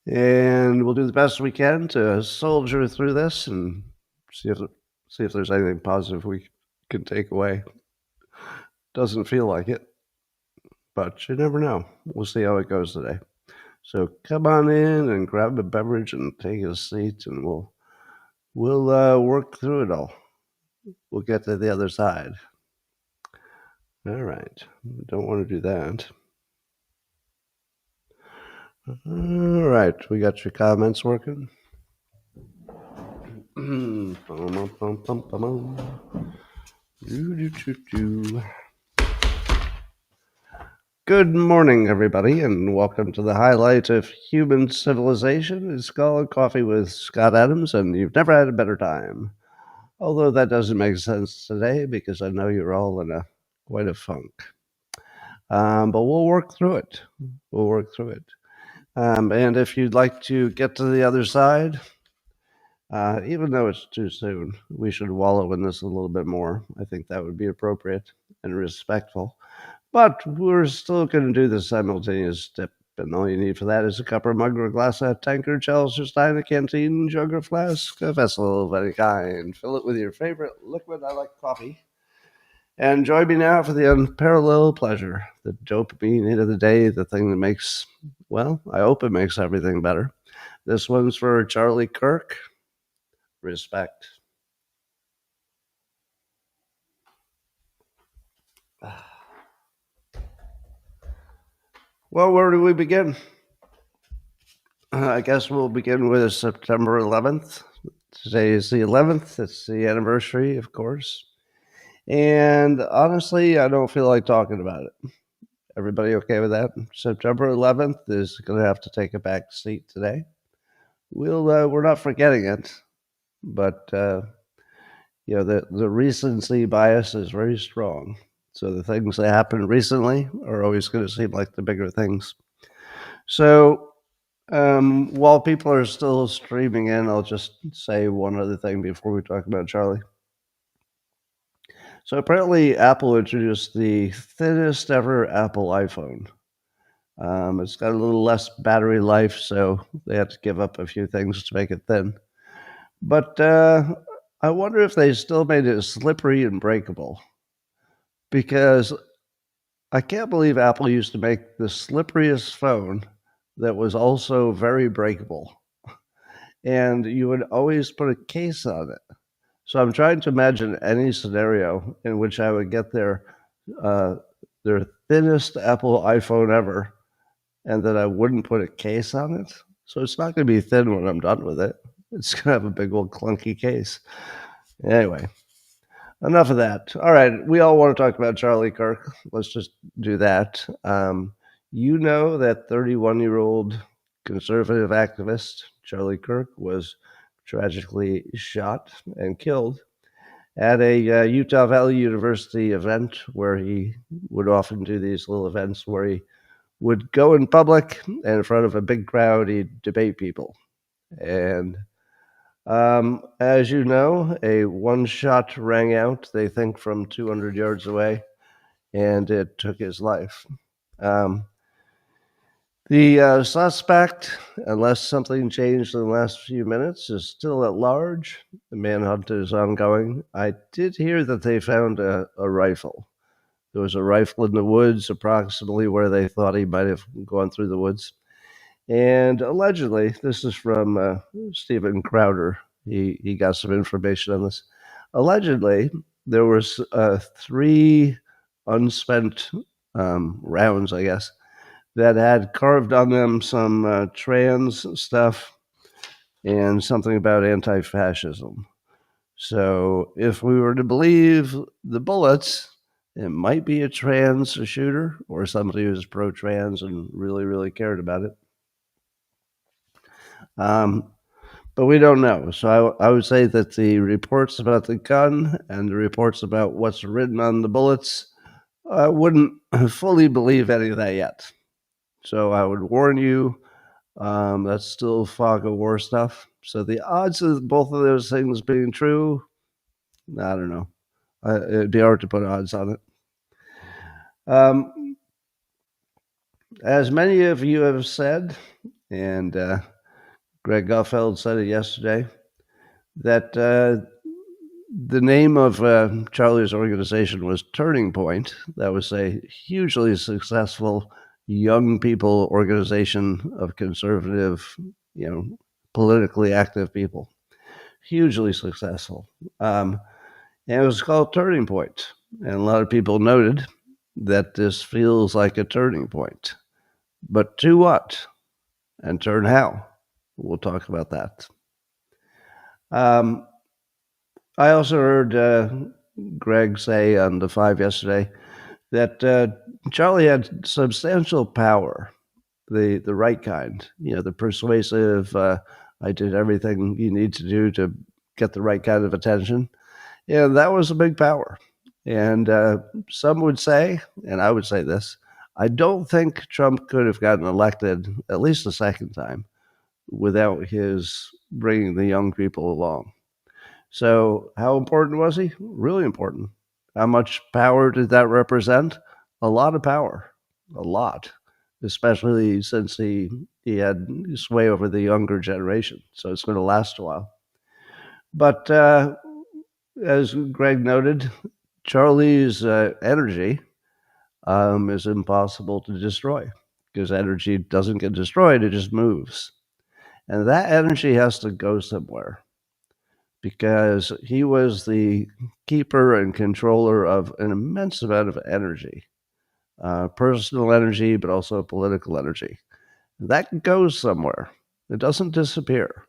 and we'll do the best we can to soldier through this and see if there's anything positive we can take away. Doesn't feel like it, but you never know. We'll see how it goes today. So come on in and grab a beverage and take a seat, and we'll work through it all. We'll get to the other side. All right. Don't want to do that. All right. We got your comments working. Good morning, everybody, and welcome to the highlight of human civilization. It's called Coffee with Scott Adams, and you've never had a better time. Although that doesn't make sense today because I know you're all in quite a funk. But we'll work through it. We'll work through it. And if you'd like to get to the other side, even though it's too soon, we should wallow in this a little bit more. I think that would be appropriate and respectful. But we're still going to do the simultaneous dip, and all you need for that is a cup or mug or a glass, a tankard, chalice or stein, a canteen, jug or flask, a vessel of any kind. Fill it with your favorite liquid. I like coffee. And join me now for the unparalleled pleasure, the dopamine hit of the day, the thing that makes, well, I hope it makes everything better. This one's for Charlie Kirk. Respect. Well, where do we begin? I guess we'll begin with September 11th. Today is the 11th. It's the anniversary, of course. And honestly, I don't feel like talking about it. Everybody okay with that? September 11th is going to have to take a back seat today. We're not forgetting it, but the recency bias is very strong. So the things that happened recently are always going to seem like the bigger things. So while people are still streaming in, I'll just say one other thing before we talk about Charlie. So apparently Apple introduced the thinnest ever Apple iPhone. It's got a little less battery life, so they had to give up a few things to make it thin. But I wonder if they still made it slippery and breakable, because I can't believe Apple used to make the slipperiest phone that was also very breakable. And you would always put a case on it. So I'm trying to imagine any scenario in which I would get their thinnest Apple iPhone ever, and that I wouldn't put a case on it. So it's not going to be thin when I'm done with it. It's going to have a big old clunky case. Anyway, enough of that. All right, we all want to talk about Charlie Kirk. Let's just do that. You know that 31-year-old conservative activist Charlie Kirk was tragically shot and killed at a Utah Valley University event where he would often do these little events where he would go in public and in front of a big crowd, he'd debate people. And as you know, a one shot rang out, they think from 200 yards away, and it took his life. The suspect, unless something changed in the last few minutes, is still at large. The manhunt is ongoing. I did hear that they found a rifle. There was a rifle in the woods, approximately where they thought he might have gone through the woods. And allegedly, this is from Stephen Crowder. He got some information on this. Allegedly, there was 3 unspent rounds, I guess, that had carved on them some trans stuff and something about anti-fascism. So if we were to believe the bullets, it might be a trans shooter or somebody who's pro-trans and really, really cared about it. But we don't know. So I would say that the reports about the gun and the reports about what's written on the bullets, I wouldn't fully believe any of that yet. So I would warn you, that's still fog of war stuff. So the odds of both of those things being true, I don't know. It'd be hard to put odds on it. As many of you have said, And Greg Gutfeld said it yesterday that the name of Charlie's organization was Turning Point. That was a hugely successful young people organization of conservative, politically active people. Hugely successful. And it was called Turning Point. And a lot of people noted that this feels like a turning point. But to what? And turn how? We'll talk about that. I also heard Greg say on the Five yesterday that Charlie had substantial power, the right kind, the persuasive. I did everything you need to do to get the right kind of attention. Yeah, that was a big power. And some would say, and I would say this, I don't think Trump could have gotten elected at least a second time without his bringing the young people along. So, how important was he? Really important. How much power did that represent? A lot of power, a lot, especially since he had sway over the younger generation. So it's going to last a while. But as Greg noted, Charlie's energy is impossible to destroy because energy doesn't get destroyed, it just moves. And that energy has to go somewhere because he was the keeper and controller of an immense amount of energy, personal energy, but also political energy. That goes somewhere, it doesn't disappear.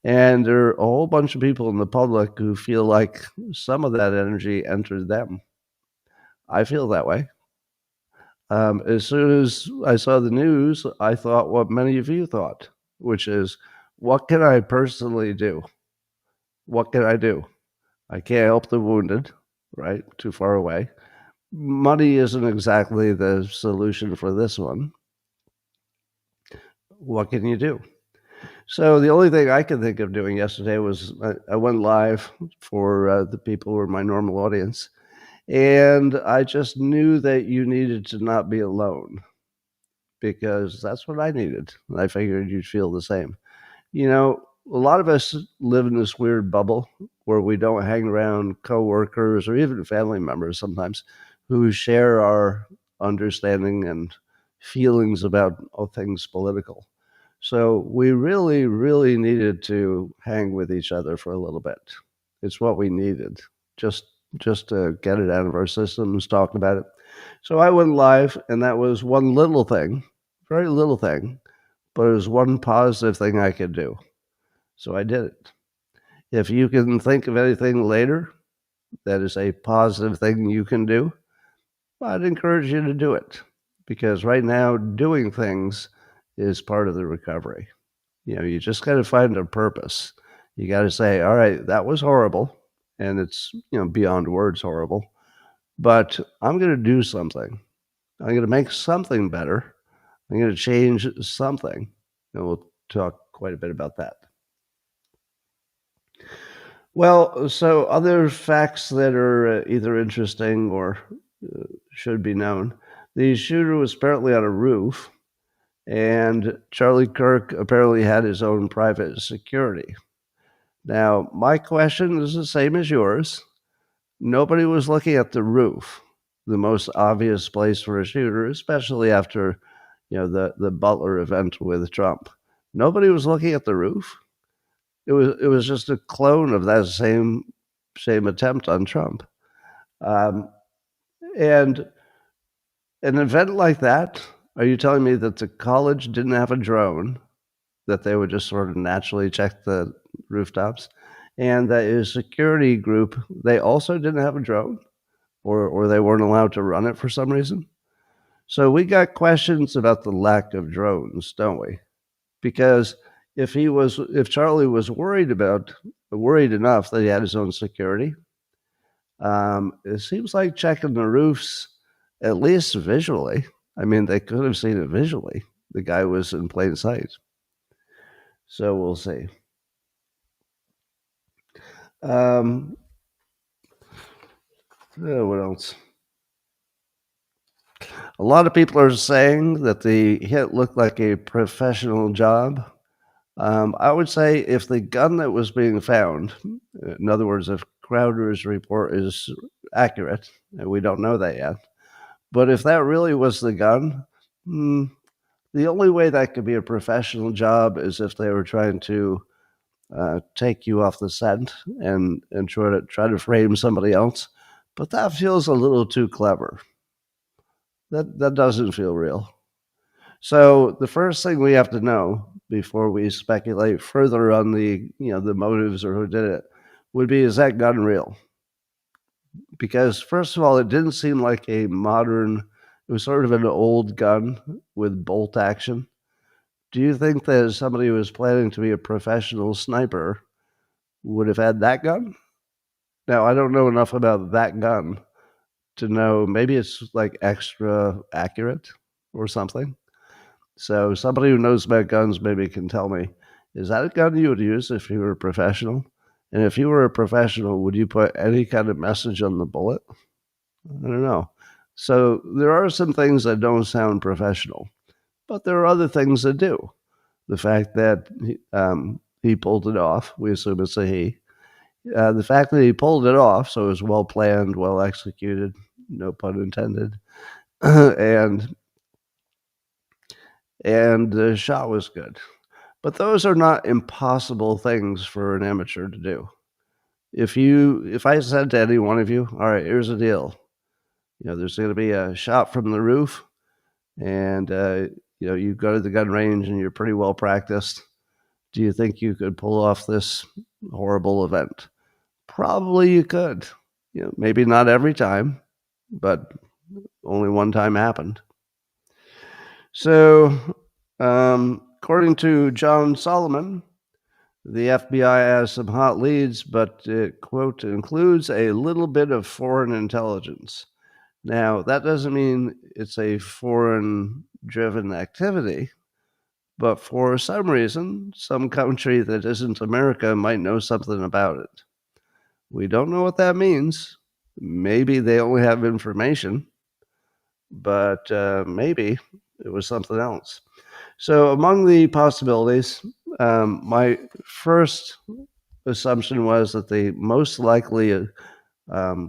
And there are a whole bunch of people in the public who feel like some of that energy entered them. I feel that way. As soon as I saw the news, I thought what many of you thought, which is, what can I personally do? What can I do? I can't help the wounded, right? Too far away. Money isn't exactly the solution for this one. What can you do? So the only thing I could think of doing yesterday was I went live for the people who are my normal audience. And I just knew that you needed to not be alone because that's what I needed. And I figured you'd feel the same. A lot of us live in this weird bubble where we don't hang around coworkers or even family members sometimes who share our understanding and feelings about all things political. So we really, really needed to hang with each other for a little bit. It's what we needed, just just to get it out of our systems, talking about it. So I went live, and that was one little thing, very little thing, but it was one positive thing I could do. So I did it. If you can think of anything later that is a positive thing you can do, I'd encourage you to do it because right now doing things is part of the recovery. You just got to find a purpose. You got to say, all right, that was horrible. And it's, beyond words horrible, but I'm going to do something. I'm going to make something better. I'm going to change something. And we'll talk quite a bit about that. Well, so other facts that are either interesting or should be known. The shooter was apparently on a roof, and Charlie Kirk apparently had his own private security. Now, my question is the same as yours. Nobody was looking at the roof, the most obvious place for a shooter, especially after, the Butler event with Trump. Nobody was looking at the roof. It was just a clone of that same attempt on Trump. Um, and an event like that, are you telling me that the college didn't have a drone, that they would just sort of naturally check the rooftops, and that a security group, they also didn't have a drone, or they weren't allowed to run it for some reason? So we got questions about the lack of drones, don't we? Because if Charlie was worried enough that he had his own security, it seems like checking the roofs, at least visually. I mean, they could have seen it visually. The guy was in plain sight. So we'll see. What else? A lot of people are saying that the hit looked like a professional job. I would say if the gun that was being found, in other words, if Crowder's report is accurate, and we don't know that yet, but if that really was the gun, the only way that could be a professional job is if they were trying to take you off the scent and try to frame somebody else. But that feels a little too clever. That doesn't feel real. So the first thing we have to know before we speculate further on the motives or who did it would be, is that gun real? Because first of all, it didn't seem like a modern. It was sort of an old gun with bolt action. Do you think that somebody who was planning to be a professional sniper would have had that gun? Now, I don't know enough about that gun to know. Maybe it's like extra accurate or something. So somebody who knows about guns maybe can tell me, is that a gun you would use if you were a professional? And if you were a professional, would you put any kind of message on the bullet? I don't know. So there are some things that don't sound professional, but there are other things that do. The fact that he pulled it off, we assume it's a he. The fact that he pulled it off, so it was well planned, well executed, no pun intended, and the shot was good. But those are not impossible things for an amateur to do. If I said to any one of you, all right, here's the deal, there's going to be a shot from the roof, and you go to the gun range and you're pretty well practiced. Do you think you could pull off this horrible event? Probably you could. Maybe not every time, but only one time happened. So, according to John Solomon, the FBI has some hot leads, but it, quote, includes a little bit of foreign intelligence. Now, that doesn't mean it's a foreign-driven activity, but for some reason, some country that isn't America might know something about it. We don't know what that means. Maybe they only have information, but maybe it was something else. So among the possibilities, my first assumption was that the most likely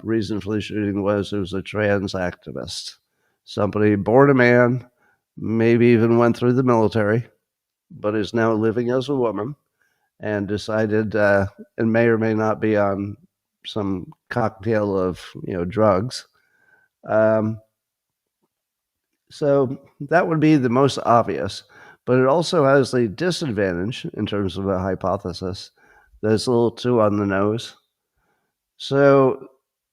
reason for the shooting was it was a trans activist. Somebody born a man, maybe even went through the military, but is now living as a woman and decided, and may or may not be on some cocktail of drugs. So that would be the most obvious, but it also has the disadvantage in terms of a hypothesis that it's a little too on the nose. So,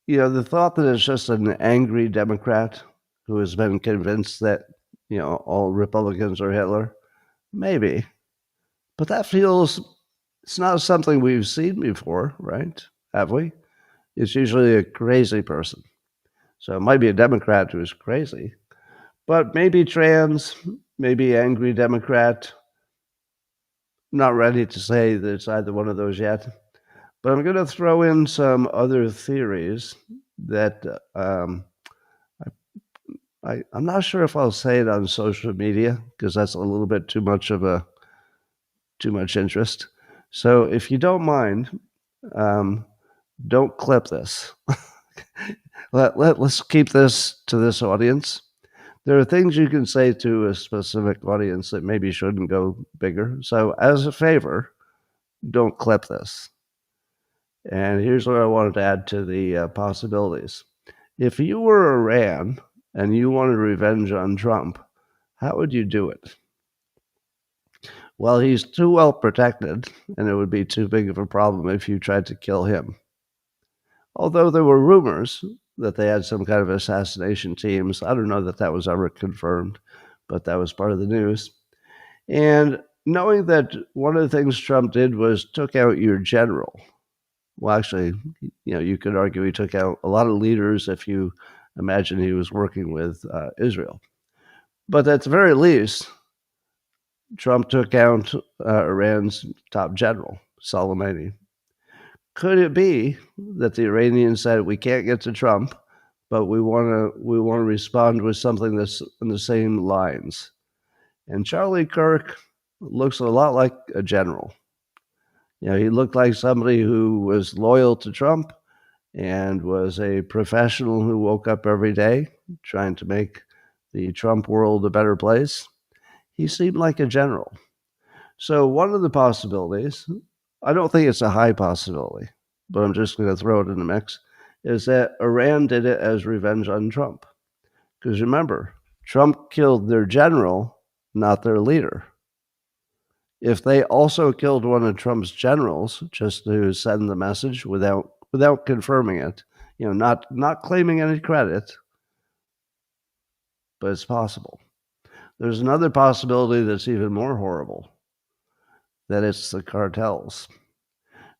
the thought that it's just an angry Democrat who has been convinced that, all Republicans are Hitler, maybe. But that feels, it's not something we've seen before, right? Have we? It's usually a crazy person. So it might be a Democrat who is crazy, but maybe trans, maybe angry Democrat. Not ready to say that it's either one of those yet. But I'm going to throw in some other theories that I'm not sure if I'll say it on social media because that's a little bit too much interest. So if you don't mind, don't clip this. Let's keep this to this audience. There are things you can say to a specific audience that maybe shouldn't go bigger. So as a favor, don't clip this. And here's what I wanted to add to the possibilities. If you were Iran and you wanted revenge on Trump, how would you do it? Well, he's too well protected, and it would be too big of a problem if you tried to kill him. Although there were rumors that they had some kind of assassination teams. I don't know that that was ever confirmed, but that was part of the news. And knowing that one of the things Trump did was took out your general. Well, actually, you could argue he took out a lot of leaders if you imagine he was working with Israel. But at the very least, Trump took out Iran's top general, Soleimani. Could it be that the Iranians said, we can't get to Trump, but we want to respond with something that's in the same lines. And Charlie Kirk looks a lot like a general. He looked like somebody who was loyal to Trump and was a professional who woke up every day trying to make the Trump world a better place. He seemed like a general. So one of the possibilities, I don't think it's a high possibility, but I'm just going to throw it in the mix, is that Iran did it as revenge on Trump. Because remember, Trump killed their general, not their leader. If they also killed one of Trump's generals just to send the message without confirming it, not claiming any credit, but it's possible. There's another possibility that's even more horrible, that it's the cartels.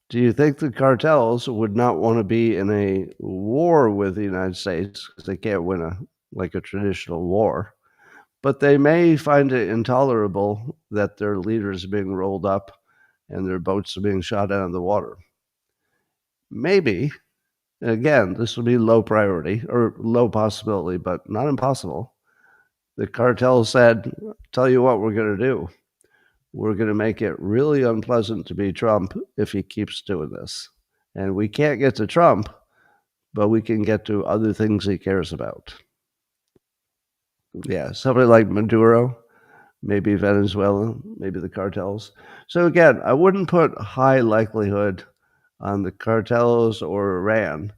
Do you think the cartels would not want to be in a war with the United States because they can't win a traditional war? But they may find it intolerable that their leaders are being rolled up and their boats are being shot out of the water. Maybe, again, this would be low priority or low possibility, but not impossible. The cartel said, tell you what we're going to do. We're going to make it really unpleasant to be Trump if he keeps doing this. And we can't get to Trump, but we can get to other things he cares about. Yeah, somebody like Maduro, maybe Venezuela, maybe the cartels. So again, I wouldn't put high likelihood on the cartels or Iran,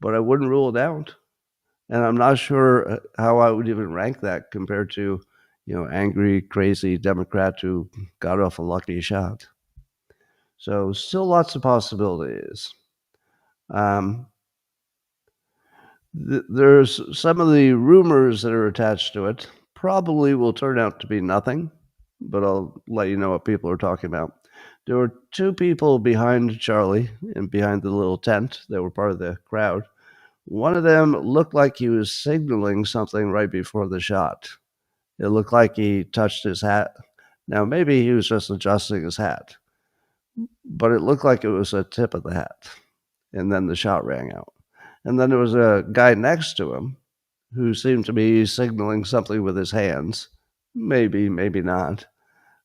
but I wouldn't rule it out. And I'm not sure how I would even rank that compared to, angry, crazy Democrat who got off a lucky shot. So still lots of possibilities. There's some of the rumors that are attached to it probably will turn out to be nothing, but I'll let you know what people are talking about. There were two people behind Charlie and behind the little tent that were part of the crowd. One of them looked like he was signaling something right before the shot. It looked like he touched his hat. Now, maybe he was just adjusting his hat, but it looked like it was a tip of the hat. And then the shot rang out. And then there was a guy next to him who seemed to be signaling something with his hands. Maybe, maybe not.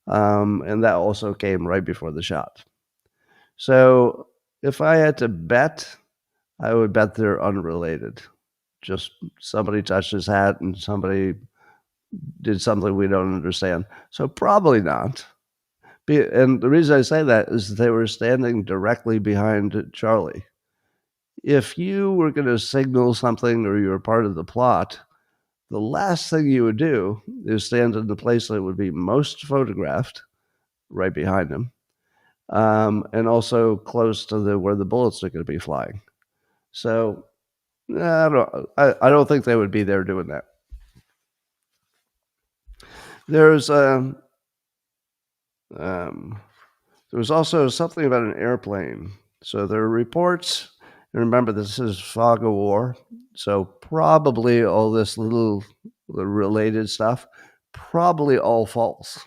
And that also came right before the shot. So if I had to bet, I would bet they're unrelated. Just somebody touched his hat and somebody did something we don't understand. So probably not. And the reason I say that is that they were standing directly behind Charlie. If you were going to signal something or you were part of the plot, the last thing you would do is stand in the place that would be most photographed, right behind him, and also close to where the bullets are going to be flying. So I don't think they would be there doing that. There's also something about an airplane. So there are reports, and remember this is fog of war, so probably all this little related stuff, probably all false.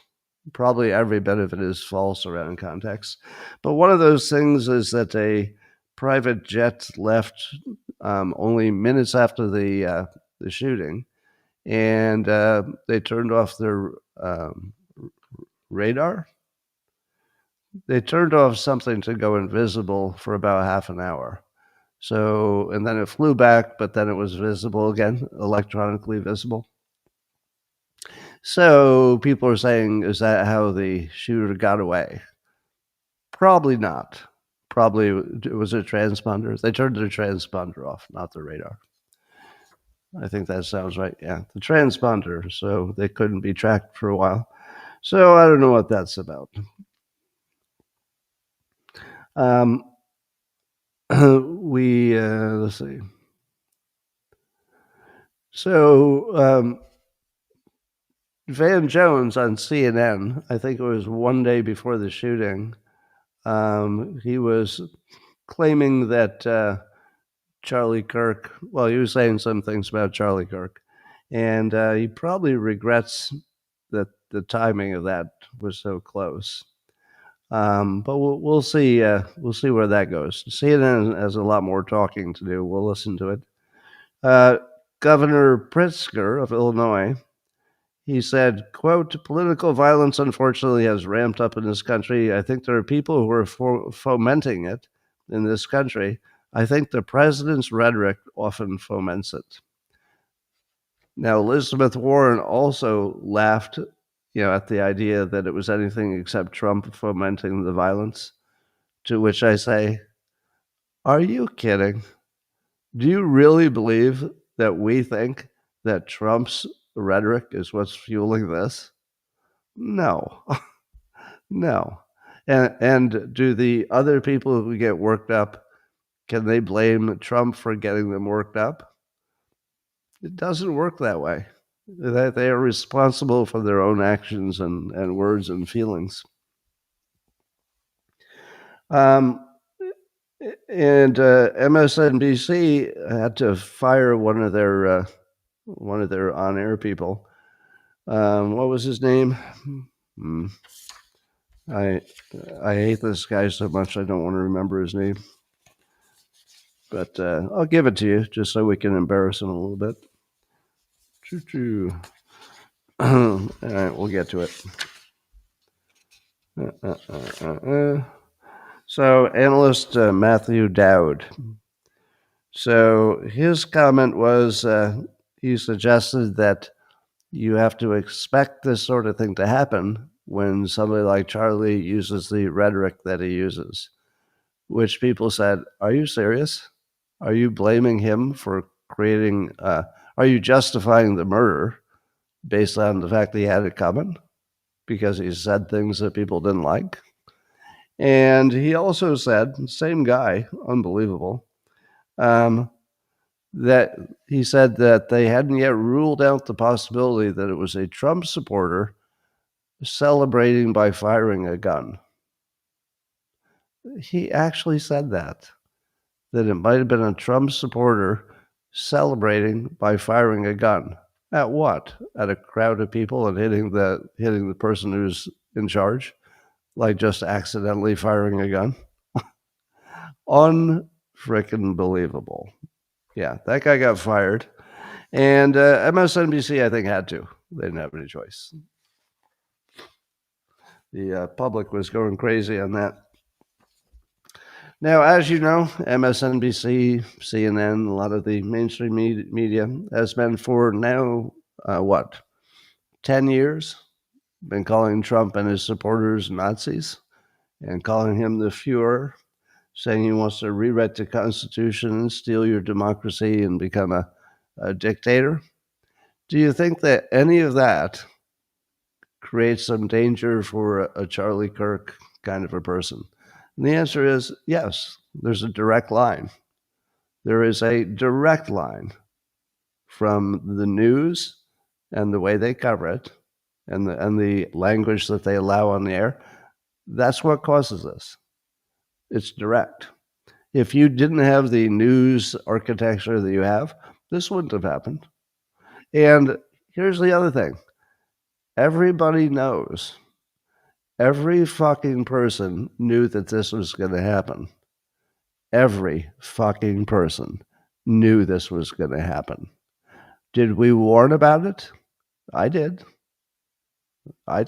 Probably every bit of it is false around context. But one of those things is that a private jet left only minutes after the shooting, and they turned off their radar. They turned off something to go invisible for about half an hour. So, and then it flew back, but then it was visible again, electronically visible. So people are saying, is that how the shooter got away? Probably not. Probably it was a transponder. They turned their transponder off, not the radar. I think that sounds right. Yeah, the transponder. So they couldn't be tracked for a while. So I don't know what that's about. Let's see. So Van Jones on CNN, I think it was one day before the shooting, he was claiming that Charlie Kirk, well, he was saying some things about Charlie Kirk, and he probably regrets that the timing of that was so close. But we'll see. We'll see where that goes. CNN has a lot more talking to do. We'll listen to it. Uh, Governor Pritzker of Illinois, he said, quote, political violence unfortunately has ramped up in this country. I think there are people who are fomenting it in this country. I think the president's rhetoric often foments it. Now, Elizabeth Warren also laughed, at the idea that it was anything except Trump fomenting the violence, to which I say, are you kidding? Do you really believe that we think that Trump's rhetoric is what's fueling this? No, no. And do the other people who get worked up, can they blame Trump for getting them worked up? It doesn't work that way. That they are responsible for their own actions and words and feelings. And MSNBC had to fire one of their on-air people. What was his name? I hate this guy so much I don't want to remember his name. But I'll give it to you just so we can embarrass him a little bit. Choo-choo. All right, we'll get to it. So, analyst Matthew Dowd. So, his comment was he suggested that you have to expect this sort of thing to happen when somebody like Charlie uses the rhetoric that he uses, which people said, are you serious? Are you blaming him for creating, are you justifying the murder based on the fact that he had it coming because he said things that people didn't like? And he also said, same guy, unbelievable, that he said that they hadn't yet ruled out the possibility that it was a Trump supporter celebrating by firing a gun. He actually said that it might have been a Trump supporter celebrating by firing a gun. At what? At a crowd of people and hitting the person who's in charge, like just accidentally firing a gun. Unfrickin' believable. Yeah, that guy got fired. And MSNBC, I think, had to. They didn't have any choice. The public was going crazy on that. Now, as you know, MSNBC, CNN, a lot of the mainstream media has been for now, 10 years, been calling Trump and his supporters Nazis and calling him the Fuhrer, saying he wants to rewrite the Constitution and steal your democracy and become a dictator. Do you think that any of that creates some danger for a Charlie Kirk kind of a person? And the answer is yes, there's a direct line. There is a direct line from the news and the way they cover it and the language that they allow on the air. That's what causes this. It's direct. If you didn't have the news architecture that you have, this wouldn't have happened. And here's the other thing. Everybody knows. Every fucking person knew that this was going to happen. Every fucking person knew this was going to happen. Did we warn about it? I did. I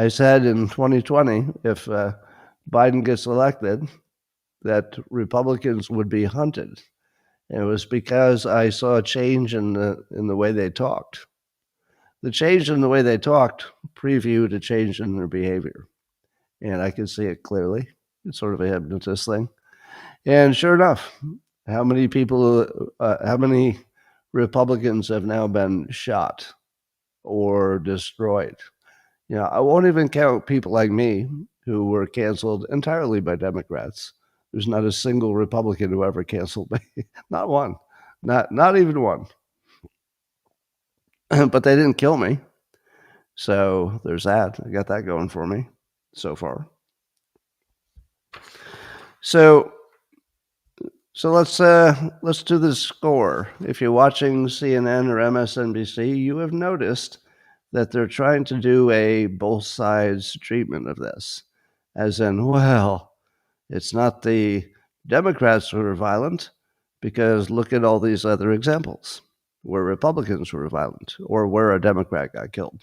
said in 2020, if Biden gets elected, that Republicans would be hunted. And it was because I saw a change in the way they talked. The change in the way they talked previewed a change in their behavior. And I could see it clearly. It's sort of a hypnotist thing. And sure enough, how many Republicans have now been shot or destroyed? I won't even count people like me who were canceled entirely by Democrats. There's not a single Republican who ever canceled me. Not one. Not even one. But they didn't kill me. So there's that. I got that going for me so far. So let's do the score. If you're watching CNN or MSNBC, you have noticed that they're trying to do a both sides treatment of this. As in, well, it's not the Democrats who are violent. because look at all these other examples where Republicans were violent or where a Democrat got killed.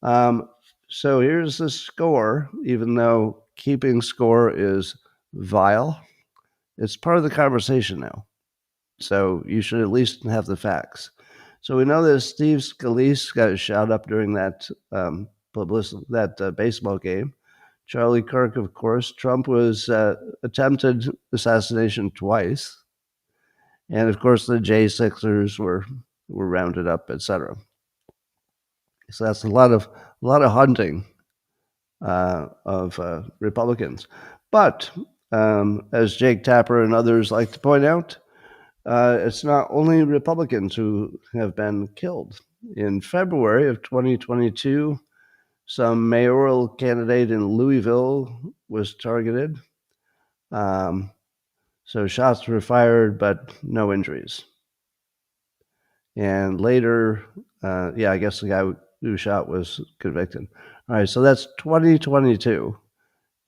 So here's the score. Even though keeping score is vile, it's part of the conversation now. So you should at least have the facts. So we know that Steve Scalise got shot up during that baseball game. Charlie Kirk, of course. Trump was attempted assassination twice, and of course the J6ers were rounded up, etc. So that's a lot of hunting of Republicans. But as Jake Tapper and others like to point out, it's not only Republicans who have been killed. In February of 2022, some mayoral candidate in Louisville was targeted. So shots were fired, but no injuries. And later, I guess the guy who shot was convicted. All right, so that's 2022.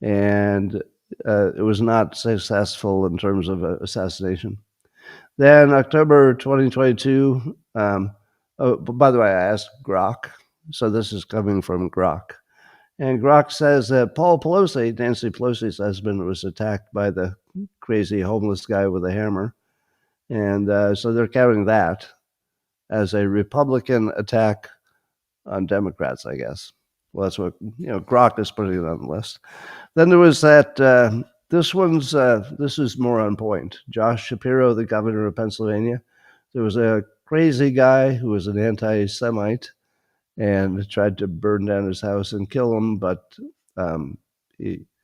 And it was not successful in terms of assassination. Then October 2022, by the way, I asked Grok, so this is coming from Grok. And Grok says that Paul Pelosi, Nancy Pelosi's husband, was attacked by the crazy homeless guy with a hammer. And so they're counting that as a Republican attack on Democrats, I guess. Well, that's what, Grok is putting it on the list. Then there was that, this is more on point. Josh Shapiro, the governor of Pennsylvania. There was a crazy guy who was an anti-Semite and tried to burn down his house and kill him, but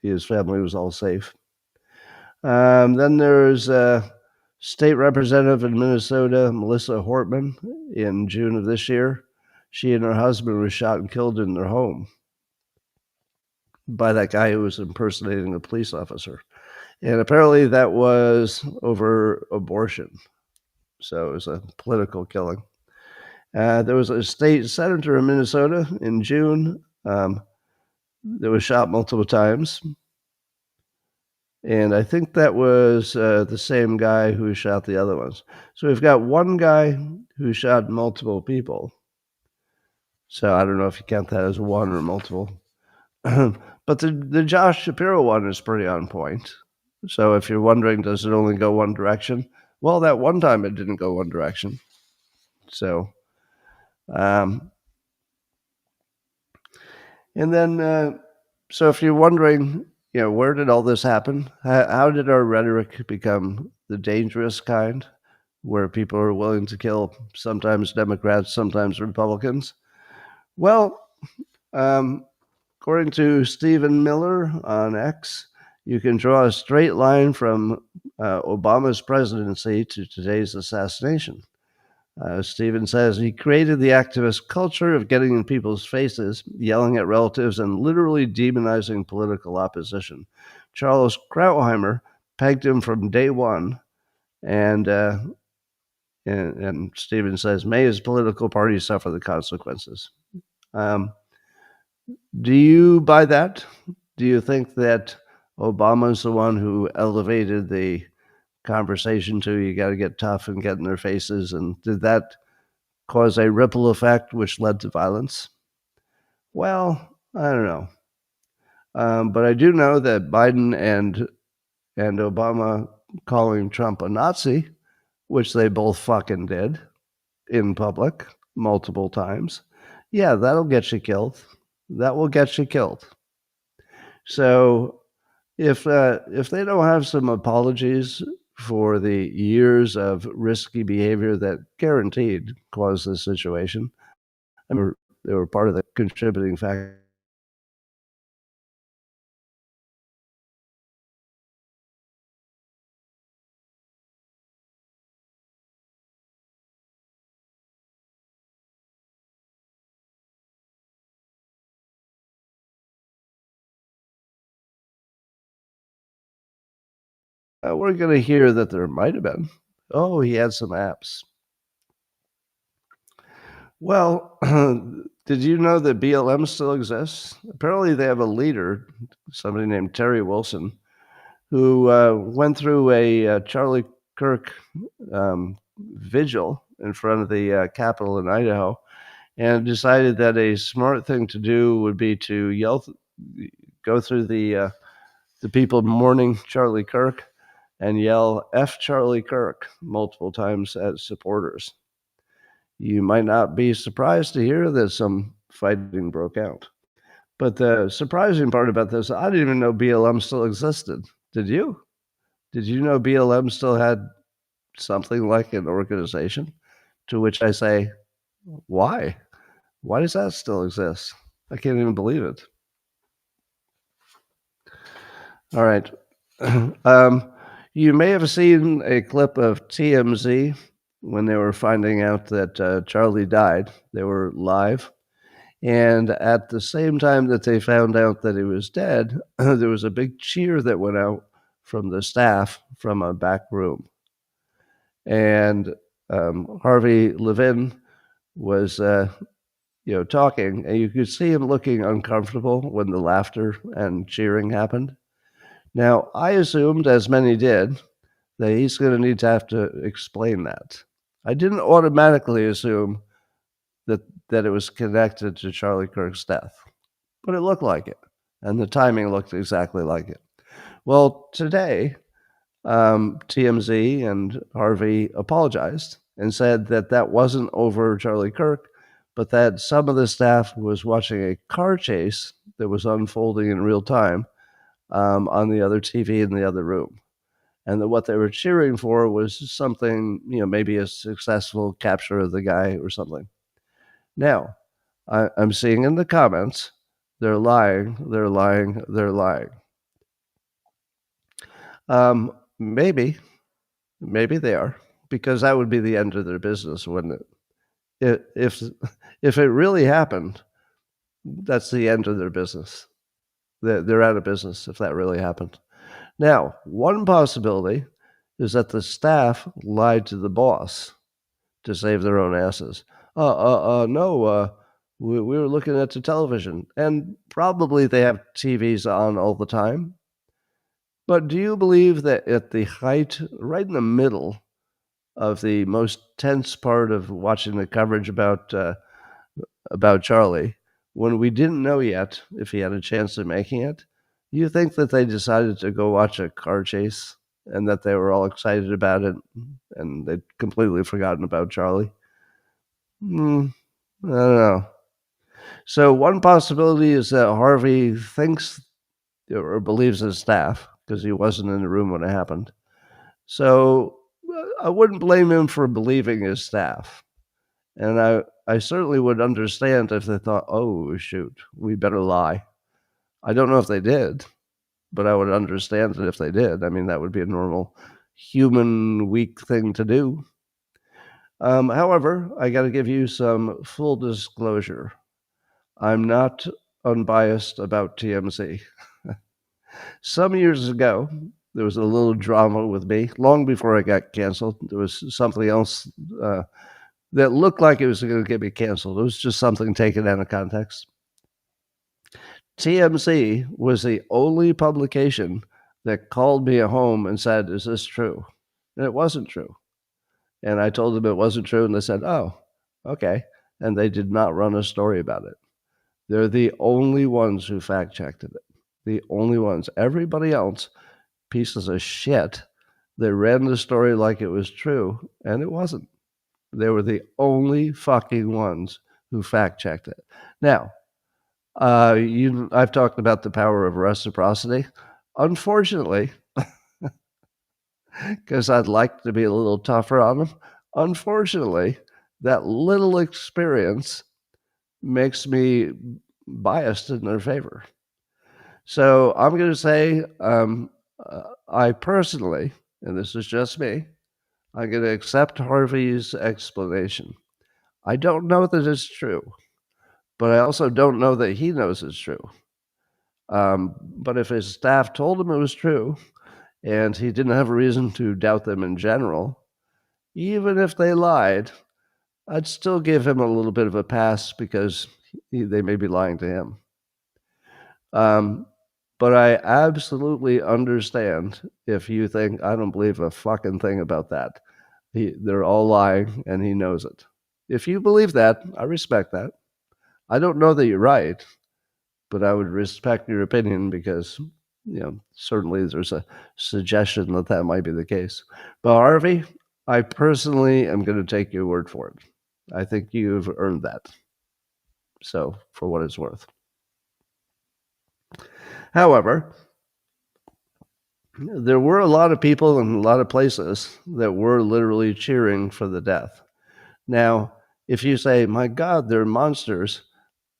his family was all safe. Then there's a state representative in Minnesota, Melissa Hortman, in June of this year. She and her husband were shot and killed in their home by that guy who was impersonating a police officer. And apparently that was over abortion. So it was a political killing. There was a state senator in Minnesota in June that was shot multiple times. And I think that was the same guy who shot the other ones. So we've got one guy who shot multiple people. So I don't know if you count that as one or multiple. But the Josh Shapiro one is pretty on point. So if you're wondering, does it only go one direction? Well, that one time it didn't go one direction. So, and then, so if you're wondering, where did all this happen? How did our rhetoric become the dangerous kind, where people are willing to kill sometimes Democrats, sometimes Republicans? Well, according to Stephen Miller on X, you can draw a straight line from Obama's presidency to today's assassination. Stephen says he created the activist culture of getting in people's faces, yelling at relatives, and literally demonizing political opposition. Charles Krautheimer pegged him from day one, and Stephen says, may his political party suffer the consequences. Do you buy that? Do you think that Obama's the one who elevated the conversation to you got to get tough and get in their faces? And did that cause a ripple effect which led to violence? Well, I don't know. But I do know that Biden and Obama calling Trump a Nazi, which they both fucking did in public multiple times, yeah, that'll get you killed. That will get you killed. So if they don't have some apologies for the years of risky behavior that guaranteed caused this situation, I mean, they were part of the contributing factor. We're going to hear that there might have been. Oh, he had some apps. Well, did you know that BLM still exists? Apparently, they have a leader, somebody named Terry Wilson, who went through a Charlie Kirk vigil in front of the Capitol in Idaho, and decided that a smart thing to do would be to go through the people mourning Charlie Kirk and yell "F Charlie Kirk" multiple times at supporters. You might not be surprised to hear that some fighting broke out. But the surprising part about this, I didn't even know BLM still existed. Did you? Did you know BLM still had something like an organization? To which I say, why? Why does that still exist? I can't even believe it. All right. You may have seen a clip of TMZ when they were finding out that Charlie died. They were live. And at the same time that they found out that he was dead, there was a big cheer that went out from the staff from a back room. And Harvey Levin was, talking, and you could see him looking uncomfortable when the laughter and cheering happened. Now, I assumed, as many did, that he's going to need to have to explain that. I didn't automatically assume that it was connected to Charlie Kirk's death, but it looked like it, and the timing looked exactly like it. Well, today, TMZ and Harvey apologized and said that wasn't over Charlie Kirk, but that some of the staff was watching a car chase that was unfolding in real time on the other TV in the other room. And that what they were cheering for was something, maybe a successful capture of the guy or something. Now, I'm seeing in the comments, they're lying, they're lying, they're lying. Maybe they are, because that would be the end of their business, wouldn't it? If it really happened, that's the end of their business. They're out of business if that really happened. Now, one possibility is that the staff lied to the boss to save their own asses. No, we were looking at the television, and probably they have TVs on all the time. But do you believe that at the height, right in the middle of the most tense part of watching the coverage about Charlie, when we didn't know yet if he had a chance of making it, you think that they decided to go watch a car chase and that they were all excited about it and they'd completely forgotten about Charlie? I don't know. So one possibility is that Harvey thinks or believes his staff because he wasn't in the room when it happened. So I wouldn't blame him for believing his staff. And I certainly would understand if they thought, oh, shoot, we better lie. I don't know if they did, but I would understand it if they did. I mean, that would be a normal human weak thing to do. However, I got to give you some full disclosure. I'm not unbiased about TMZ. Some years ago, there was a little drama with me. Long before I got canceled, there was something else that looked like it was going to get me canceled. It was just something taken out of context. TMZ was the only publication that called me at home and said, "Is this true?" And it wasn't true. And I told them it wasn't true, and they said, "Oh, okay." And they did not run a story about it. They're the only ones who fact-checked it. The only ones. Everybody else, pieces of shit, they ran the story like it was true, and it wasn't. They were the only fucking ones who fact-checked it. Now, I've talked about the power of reciprocity. Unfortunately, because I'd like to be a little tougher on them, unfortunately, that little experience makes me biased in their favor. So I'm going to say I personally, and this is just me, I'm going to accept Harvey's explanation. I don't know that it's true, but I also don't know that he knows it's true. But if his staff told him it was true, and he didn't have a reason to doubt them in general, even if they lied, I'd still give him a little bit of a pass because they may be lying to him. But I absolutely understand if you think I don't believe a fucking thing about that. They're all lying, and he knows it. If you believe that, I respect that. I don't know that you're right, but I would respect your opinion because, certainly there's a suggestion that that might be the case. But Harvey, I personally am going to take your word for it. I think you've earned that. So, for what it's worth. However, there were a lot of people in a lot of places that were literally cheering for the death. Now, if you say, my God, they're monsters,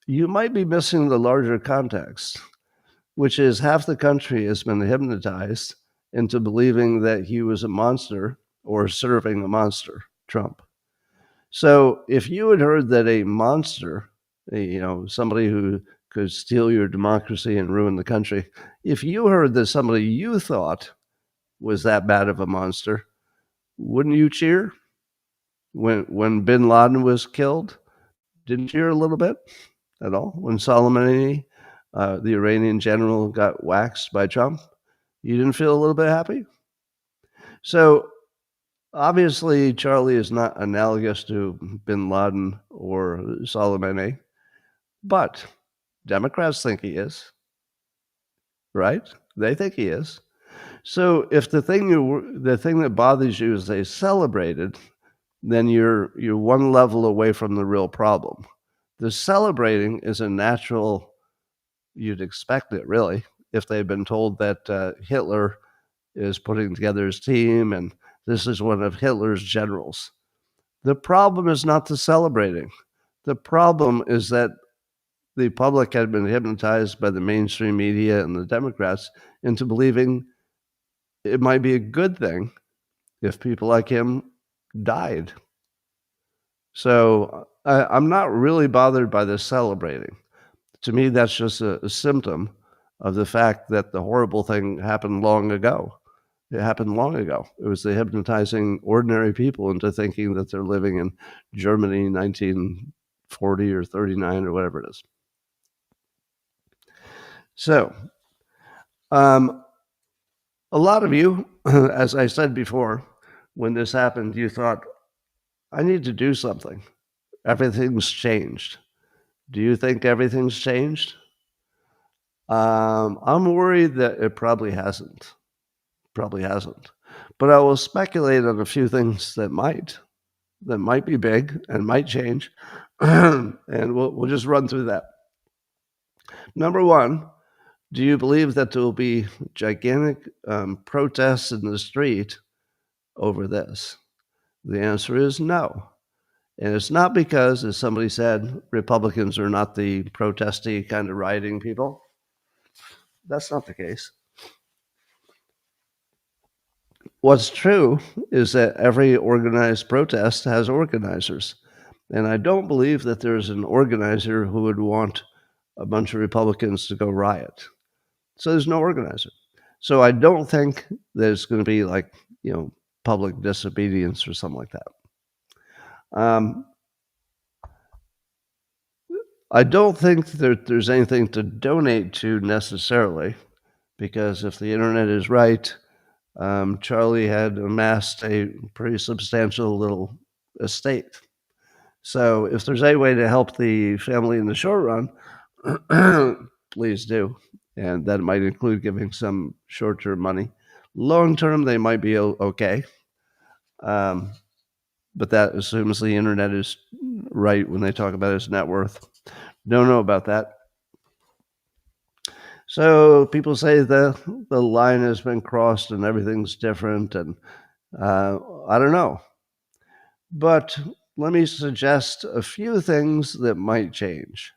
you might be missing the larger context, which is half the country has been hypnotized into believing that he was a monster or serving a monster, Trump. So if you had heard that a monster, somebody who could steal your democracy and ruin the country, if you heard that somebody you thought was that bad of a monster, wouldn't you cheer? When bin Laden was killed, didn't cheer a little bit at all? When Soleimani, the Iranian general, got waxed by Trump, you didn't feel a little bit happy? So obviously, Charlie is not analogous to bin Laden or Soleimani, but Democrats think he is, right? They think he is. So if the thing that bothers you is they celebrated, then you're one level away from the real problem. The celebrating is a natural, you'd expect it really, if they've been told that Hitler is putting together his team and this is one of Hitler's generals. The problem is not the celebrating. The problem is that the public had been hypnotized by the mainstream media and the Democrats into believing it might be a good thing if people like him died. So I'm not really bothered by the celebrating. To me, that's just a symptom of the fact that the horrible thing happened long ago. It happened long ago. It was the hypnotizing ordinary people into thinking that they're living in Germany 1940 or 39 or whatever it is. So, a lot of you, as I said before, when this happened, you thought, I need to do something. Everything's changed. Do you think everything's changed? I'm worried that it probably hasn't. But I will speculate on a few things that might be big and might change. And we'll just run through that. Number one, do you believe that there will be gigantic protests in the street over this? The answer is no. And it's not because, as somebody said, Republicans are not the protesty kind of rioting people. That's not the case. What's true is that every organized protest has organizers. And I don't believe that there's an organizer who would want a bunch of Republicans to go riot. So there's no organizer. So I don't think there's going to be like, public disobedience or something like that. I don't think that there's anything to donate to necessarily, because if the internet is right, Charlie had amassed a pretty substantial little estate. So if there's any way to help the family in the short run, please do. And that might include giving some short-term money. Long-term, they might be okay. But that assumes the internet is right when they talk about its net worth. Don't know about that. So people say the line has been crossed and everything's different, and I don't know. But let me suggest a few things that might change.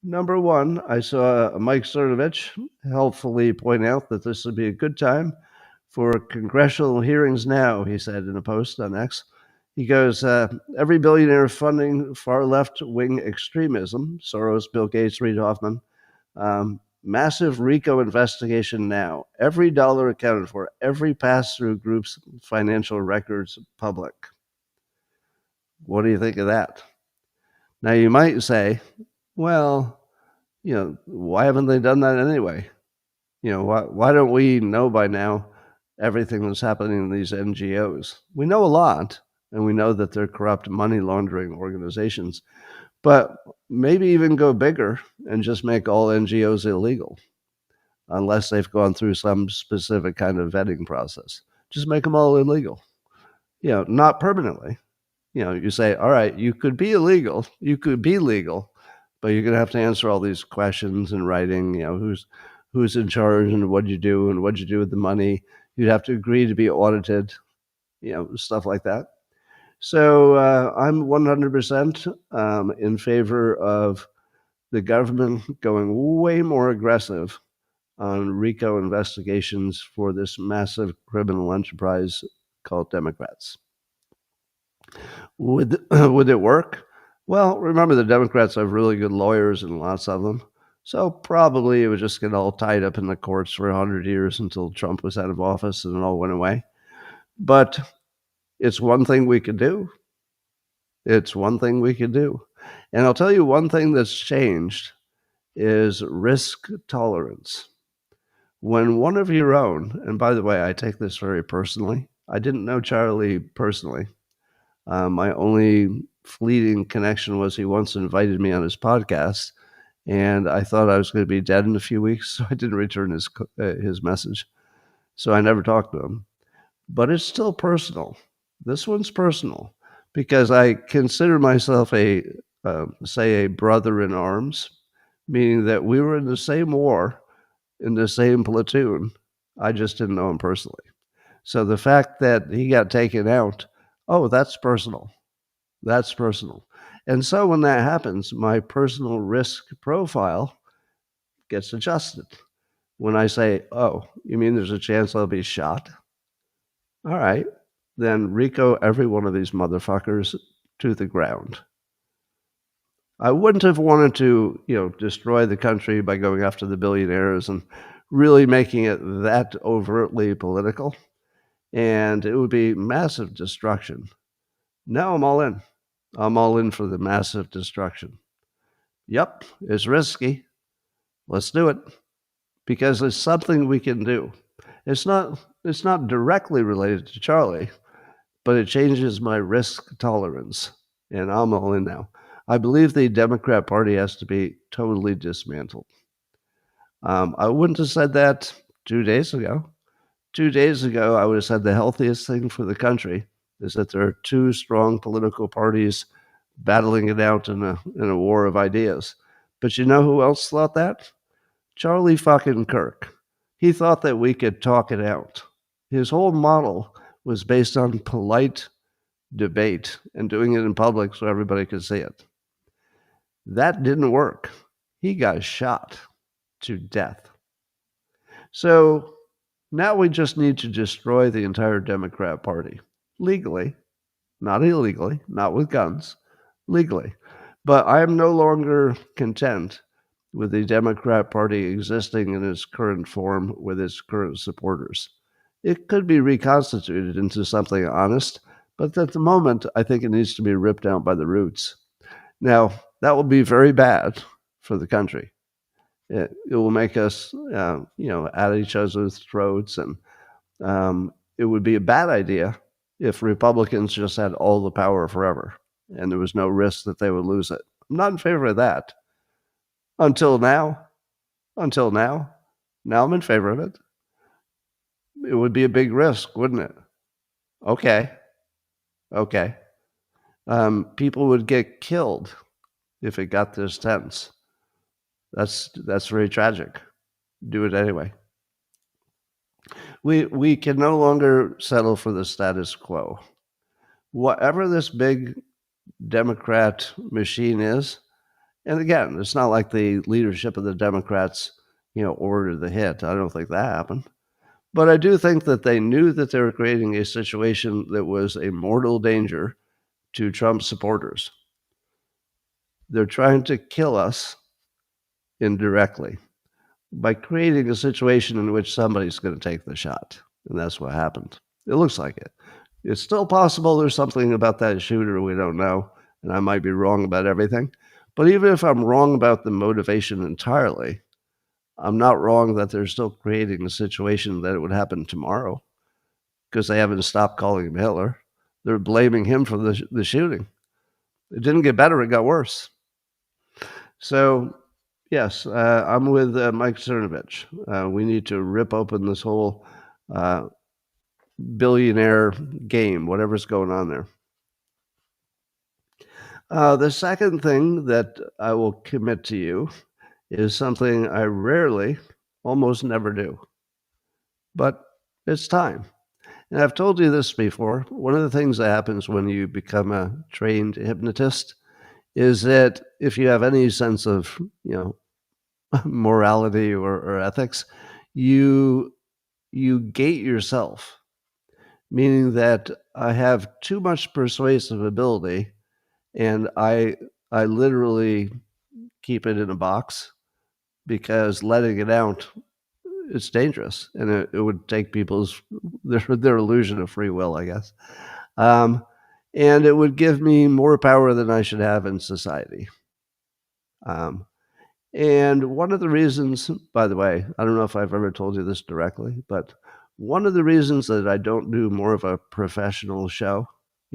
Number one, I saw Mike Cernovich helpfully point out that this would be a good time for congressional hearings now, he said in a post on X. He goes, every billionaire funding far left-wing extremism, Soros, Bill Gates, Reid Hoffman, massive RICO investigation now. Every dollar accounted for, every pass-through group's financial records public. What do you think of that? Now, you might say, well, why haven't they done that anyway? Why don't we know by now everything that's happening in these NGOs? We know a lot, and we know that they're corrupt money laundering organizations, but maybe even go bigger and just make all NGOs illegal unless they've gone through some specific kind of vetting process. Just make them all illegal, not permanently. You say, all right, you could be illegal, you could be legal, but you're going to have to answer all these questions in writing, who's in charge and what you do and what you do with the money. You'd have to agree to be audited, stuff like that. So I'm 100% in favor of the government going way more aggressive on RICO investigations for this massive criminal enterprise called Democrats. Would it work? Well, remember the Democrats have really good lawyers and lots of them. So probably it would just get all tied up in the courts for 100 years until Trump was out of office and it all went away. But it's one thing we could do. It's one thing we could do. And I'll tell you one thing that's changed is risk tolerance. When one of your own, and by the way, I take this very personally. I didn't know Charlie personally. My only fleeting connection was he once invited me on his podcast, and I thought I was going to be dead in a few weeks, so I didn't return his message. So I never talked to him. But it's still personal. This one's personal because I consider myself say a brother in arms, meaning that we were in the same war, in the same platoon. I just didn't know him personally. So the fact that he got taken out, that's personal. That's personal. And so when that happens, my personal risk profile gets adjusted. When I say, you mean there's a chance I'll be shot? All right, then RICO every one of these motherfuckers to the ground. I wouldn't have wanted to, destroy the country by going after the billionaires and really making it that overtly political. And it would be massive destruction. Now I'm all in. I'm all in for the massive destruction. Yep, it's risky. Let's do it because it's something we can do. It's not directly related to Charlie, but it changes my risk tolerance, and I'm all in now. I believe the Democrat Party has to be totally dismantled. I wouldn't have said that 2 days ago. 2 days ago, I would have said the healthiest thing for the country is that there are two strong political parties battling it out in a war of ideas. But you know who else thought that? Charlie fucking Kirk. He thought that we could talk it out. His whole model was based on polite debate and doing it in public so everybody could see it. That didn't work. He got shot to death. So now we just need to destroy the entire Democrat Party legally, not illegally, not with guns, legally. But I am no longer content with the Democrat Party existing in its current form with its current supporters. It could be reconstituted into something honest, but at the moment, I think it needs to be ripped out by the roots. Now, that will be very bad for the country. It will make us, at each other's throats, and it would be a bad idea if Republicans just had all the power forever and there was no risk that they would lose it. I'm not in favor of that. Until now. Now I'm in favor of it. It would be a big risk, wouldn't it? Okay. People would get killed if it got this tense. That's very tragic. Do it anyway. We can no longer settle for the status quo. Whatever this big Democrat machine is, and again, it's not like the leadership of the Democrats, ordered the hit. I don't think that happened. But I do think that they knew that they were creating a situation that was a mortal danger to Trump supporters. They're trying to kill us indirectly by creating a situation in which somebody's going to take the shot. And that's what happened. It looks like it. It's still possible there's something about that shooter we don't know, and I might be wrong about everything. But even if I'm wrong about the motivation entirely, I'm not wrong that they're still creating a situation that it would happen tomorrow because they haven't stopped calling him Hitler. They're blaming him for the shooting. It didn't get better, it got worse. So, yes, I'm with Mike Cernovich. We need to rip open this whole billionaire game, whatever's going on there. The second thing that I will commit to you is something I rarely, almost never do, but it's time. And I've told you this before. One of the things that happens when you become a trained hypnotist is that if you have any sense of, morality or ethics, you gate yourself, meaning that I have too much persuasive ability, and I literally keep it in a box because letting it out, it's dangerous, and it would take people's their illusion of free will, I guess. Um, and it would give me more power than I should have in society. Um, and one of the reasons, by the way, I don't know if I've ever told you this directly, but one of the reasons that I don't do more of a professional show,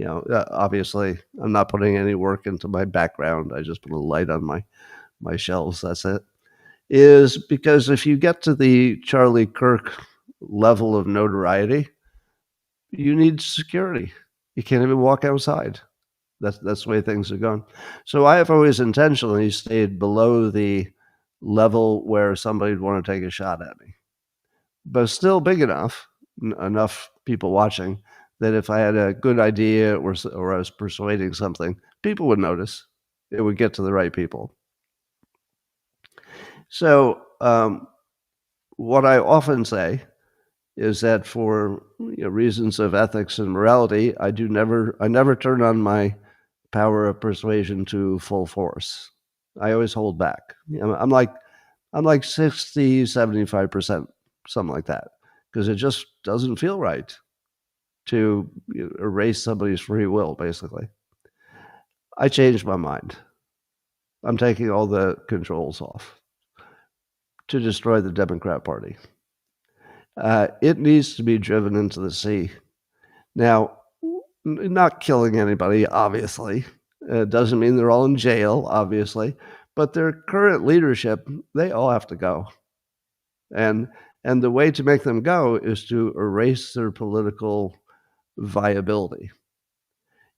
obviously, I'm not putting any work into my background. I just put a light on my shelves. That's it. Is because if you get to the Charlie Kirk level of notoriety, you need security. You can't even walk outside. That's the way things are going. So I have always intentionally stayed below the level where somebody would want to take a shot at me, but still big enough, enough people watching that if I had a good idea or I was persuading something, people would notice. It would get to the right people. So what I often say is that for reasons of ethics and morality, I never turn on my power of persuasion to full force. I always hold back. I'm like 60, 75%, something like that, because it just doesn't feel right to erase somebody's free will, basically. I changed my mind. I'm taking all the controls off to destroy the Democrat Party. It needs to be driven into the sea. Now, not killing anybody, obviously. Doesn't mean they're all in jail, obviously, but their current leadership, they all have to go. And the way to make them go is to erase their political viability.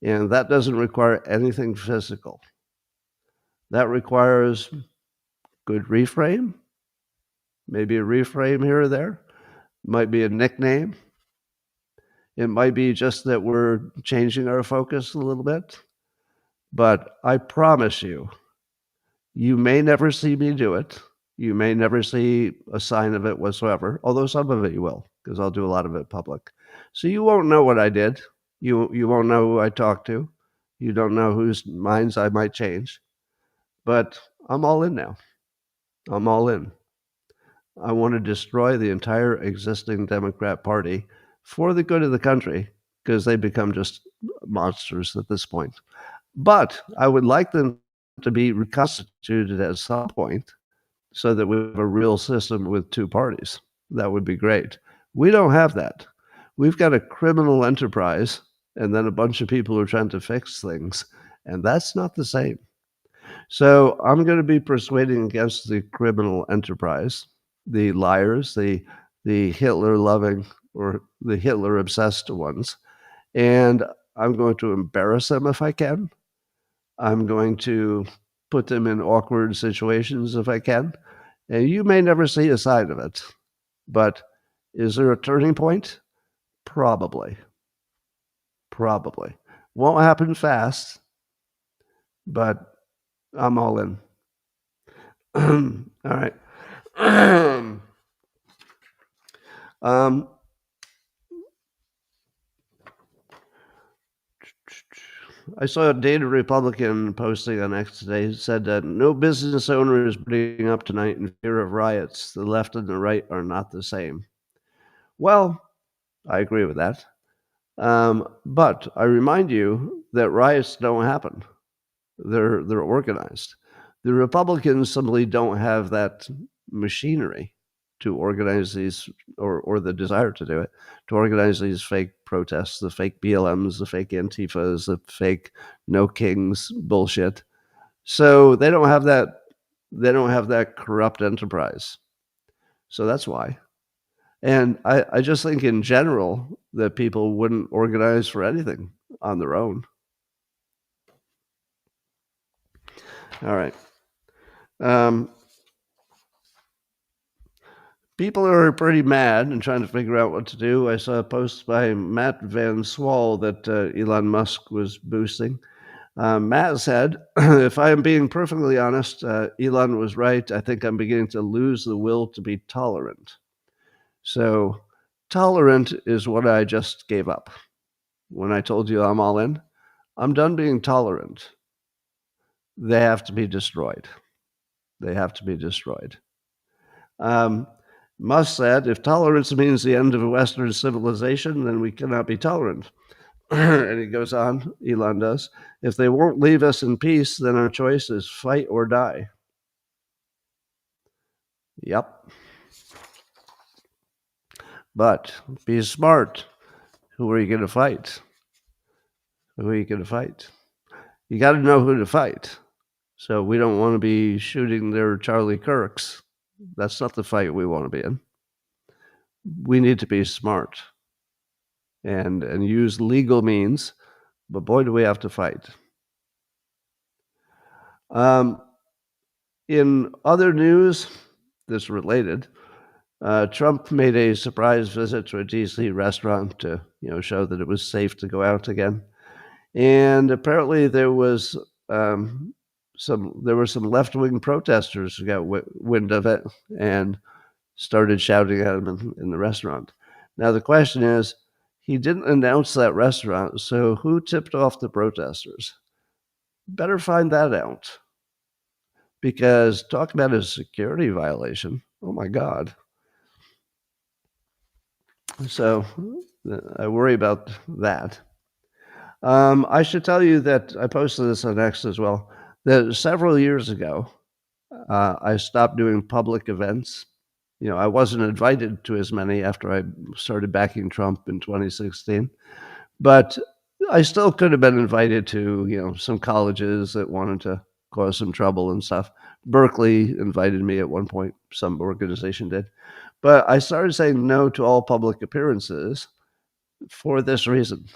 And that doesn't require anything physical. That requires good reframe, maybe a reframe here or there, might be a nickname. It might be just that we're changing our focus a little bit. But I promise you, you may never see me do it. You may never see a sign of it whatsoever, although some of it you will, because I'll do a lot of it public. So you won't know what I did. You won't know who I talked to. You don't know whose minds I might change. But I'm all in now. I'm all in. I want to destroy the entire existing Democrat Party for the good of the country, because they become just monsters at this point. But I would like them to be reconstituted at some point so that we have a real system with two parties. That would be great. We don't have that. We've got a criminal enterprise and then a bunch of people who are trying to fix things, and that's not the same. So I'm going to be persuading against the criminal enterprise, the liars, the Hitler-loving or the Hitler-obsessed ones, and I'm going to embarrass them if I can. I'm going to put them in awkward situations if I can. And you may never see a side of it, but is there a turning point? Probably. Probably. Won't happen fast, but I'm all in. All right. I saw a Data Republican posting on X today said that no business owner is putting up tonight in fear of riots. The left and the right are not the same. Well, I agree with that. But I remind you that riots don't happen. They're organized. The Republicans simply don't have that machinery to organize these, or the desire to do it, to organize these fake protests, the fake BLMs, the fake Antifas, the fake No Kings bullshit. So they don't have that corrupt enterprise. So that's why. And I just think in general that people wouldn't organize for anything on their own. All right. People are pretty mad and trying to figure out what to do. I saw a post by Matt Van Swall that Elon Musk was boosting. Matt said, if I am being perfectly honest, Elon was right. I think I'm beginning to lose the will to be tolerant. So, tolerant is what I just gave up. When I told you I'm all in, I'm done being tolerant. They have to be destroyed. They have to be destroyed. Musk said, if tolerance means the end of Western civilization, then we cannot be tolerant. And he goes on, Elon does, if they won't leave us in peace, then our choice is fight or die. Yep. But be smart. Who are you going to fight? Who are you going to fight? You got to know who to fight. So we don't want to be shooting their Charlie Kirks. That's not the fight we want to be in. We need to be smart and use legal means, but boy, do we have to fight. In other news that's related, Trump made a surprise visit to a DC restaurant to, show that it was safe to go out again. And apparently there was some left-wing protesters who got wind of it and started shouting at him in the restaurant. Now the question is, he didn't announce that restaurant, so who tipped off the protesters? Better find that out. Because talk about a security violation. Oh my God. So I worry about that. I should tell you that I posted this on X as well, that several years ago, I stopped doing public events. I wasn't invited to as many after I started backing Trump in 2016, but I still could have been invited to, some colleges that wanted to cause some trouble and stuff. Berkeley invited me at one point, some organization did. But I started saying no to all public appearances for this reason.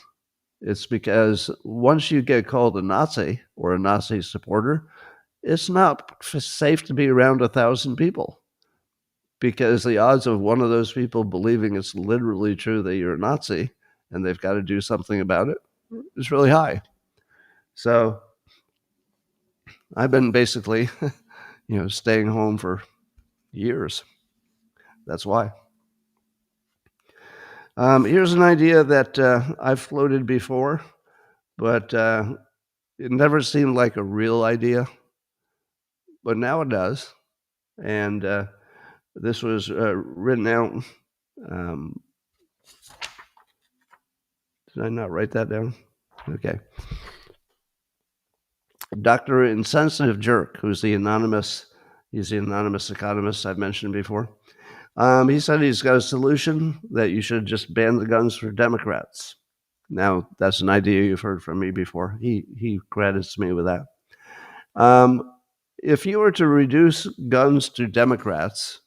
It's because once you get called a Nazi or a Nazi supporter, it's not safe to be around 1,000 people, because the odds of one of those people believing it's literally true that you're a Nazi and they've got to do something about it is really high. So I've been basically, staying home for years. That's why. Here's an idea that I've floated before, but it never seemed like a real idea. But now it does. And this was written out. Did I not write that down? Okay. Dr. Insensitive Jerk, he's the anonymous economist I've mentioned before. He said he's got a solution that you should just ban the guns for Democrats. Now, that's an idea you've heard from me before. He credits me with that. If you were to reduce guns to Democrats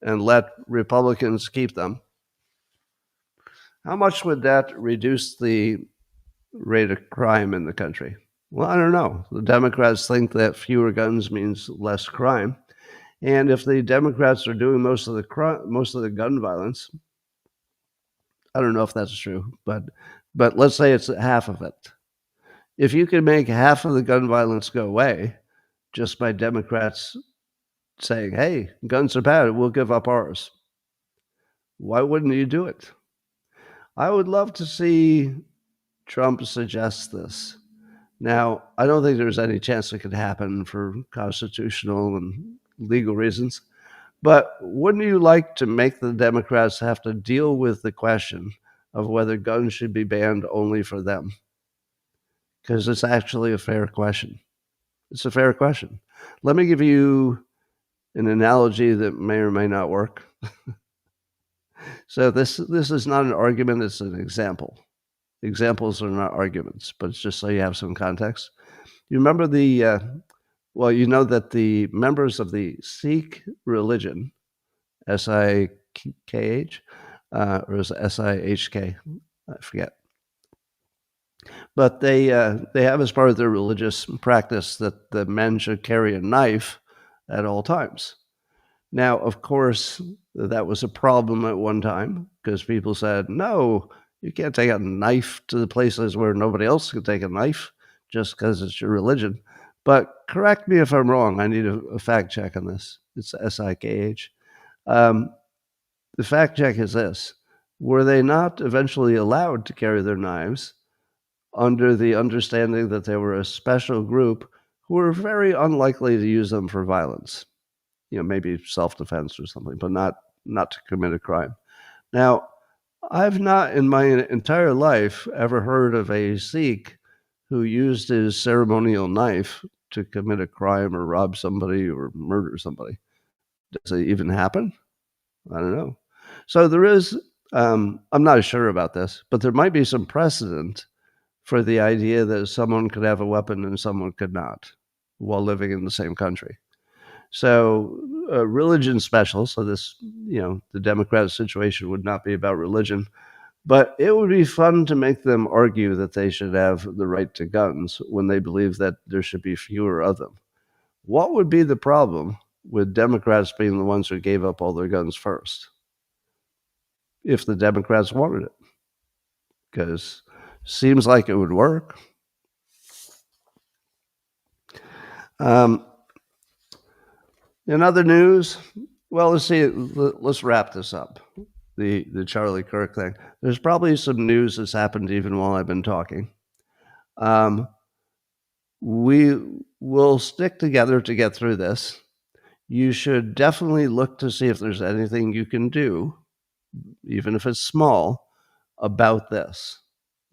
and let Republicans keep them, how much would that reduce the rate of crime in the country? Well, I don't know. The Democrats think that fewer guns means less crime. And if the Democrats are doing most of the gun violence, I don't know if that's true, but let's say it's half of it. If you can make half of the gun violence go away just by Democrats saying, hey, guns are bad, we'll give up ours, why wouldn't you do it? I would love to see Trump suggest this. Now, I don't think there's any chance it could happen for constitutional and legal reasons, but wouldn't you like to make the Democrats have to deal with the question of whether guns should be banned only for them? Because it's actually a fair question. It's a fair question. Let me give you an analogy that may or may not work. So this is not an argument, it's an example. Examples are not arguments, but it's just so you have some context. You remember well, you know that the members of the Sikh religion, S-I-K-H, or is it S-I-H-K? I forget. But they have as part of their religious practice that the men should carry a knife at all times. Now, of course, that was a problem at one time because people said, no, you can't take a knife to the places where nobody else can take a knife just because it's your religion. But correct me if I'm wrong. I need a fact check on this. It's S-I-K-H. The fact check is this. Were they not eventually allowed to carry their knives under the understanding that they were a special group who were very unlikely to use them for violence? Maybe self-defense or something, but not to commit a crime. Now, I've not in my entire life ever heard of a Sikh who used his ceremonial knife to commit a crime or rob somebody or murder somebody. Does it even happen? I don't know. So there is, I'm not sure about this, but there might be some precedent for the idea that someone could have a weapon and someone could not while living in the same country. So religion special. So this, the Democrat situation would not be about religion, but it would be fun to make them argue that they should have the right to guns when they believe that there should be fewer of them. What would be the problem with Democrats being the ones who gave up all their guns first? If the Democrats wanted it, because it seems like it would work. In other news, well, let's wrap this up. The Charlie Kirk thing. There's probably some news that's happened even while I've been talking. We will stick together to get through this. You should definitely look to see if there's anything you can do, even if it's small, about this.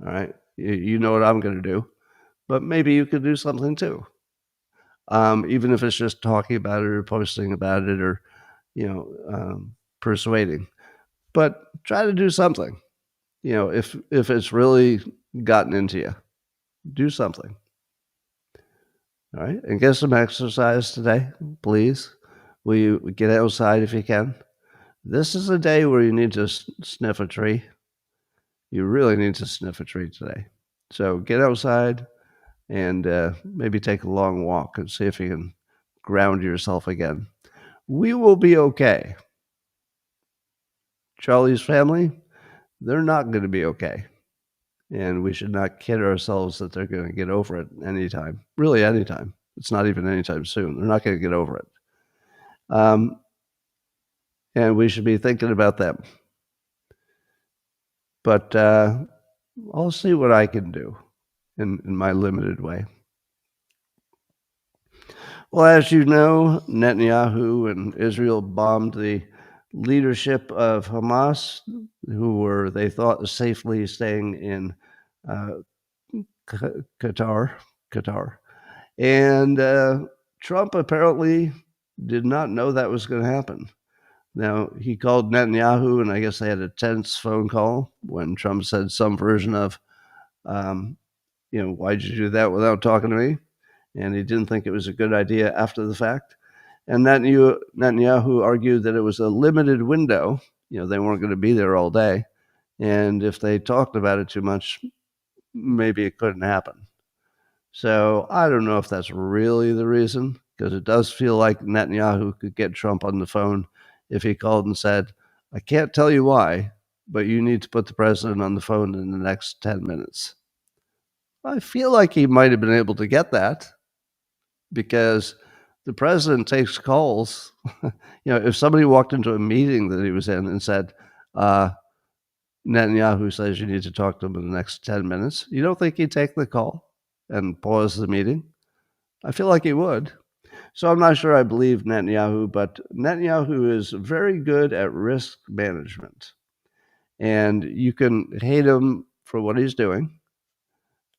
All right. You know what I'm going to do, but maybe you could do something too. Even if it's just talking about it or posting about it or, persuading. But try to do something. If it's really gotten into you, do something. All right, and get some exercise today, please. Will you get outside if you can? This is a day where you need to sniff a tree. You really need to sniff a tree today. So get outside and maybe take a long walk and see if you can ground yourself again. We will be okay. Charlie's family, they're not going to be okay. And we should not kid ourselves that they're going to get over it anytime. Really, anytime. It's not even anytime soon. They're not going to get over it. And we should be thinking about them. But I'll see what I can do in my limited way. Well, as you know, Netanyahu and Israel bombed the leadership of Hamas, who were, they thought, safely staying in Qatar. And Trump apparently did not know that was going to happen. Now, he called Netanyahu, and I guess they had a tense phone call when Trump said some version of, why'd you do that without talking to me? And he didn't think it was a good idea after the fact. And Netanyahu argued that it was a limited window. They weren't going to be there all day. And if they talked about it too much, maybe it couldn't happen. So I don't know if that's really the reason, because it does feel like Netanyahu could get Trump on the phone if he called and said, I can't tell you why, but you need to put the president on the phone in the next 10 minutes. I feel like he might have been able to get that because the president takes calls. If somebody walked into a meeting that he was in and said, Netanyahu says you need to talk to him in the next 10 minutes, you don't think he'd take the call and pause the meeting? I feel like he would. So I'm not sure I believe Netanyahu, but Netanyahu is very good at risk management. And you can hate him for what he's doing.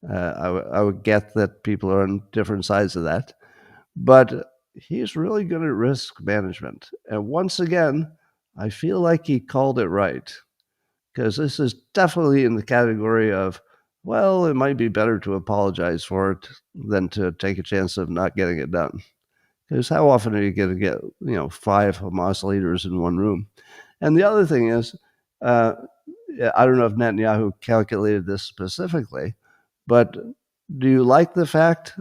I would get that people are on different sides of that. But he's really good at risk management. And once again, I feel like he called it right, because this is definitely in the category of, well, it might be better to apologize for it than to take a chance of not getting it done. Because how often are you going to get, 5 Hamas leaders in one room? And the other thing is, uh, I don't know if Netanyahu calculated this specifically, but do you like the fact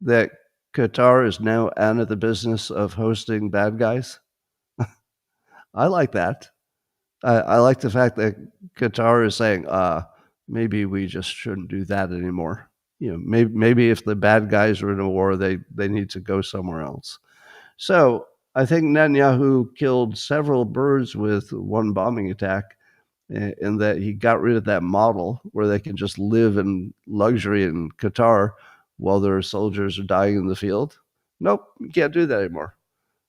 that Qatar is now out of the business of hosting bad guys? I like that. I like the fact that Qatar is saying, maybe we just shouldn't do that anymore. Maybe if the bad guys are in a war, they need to go somewhere else. So I think Netanyahu killed several birds with one bombing attack, in that he got rid of that model where they can just live in luxury in Qatar while their soldiers are dying in the field. Nope, you can't do that anymore.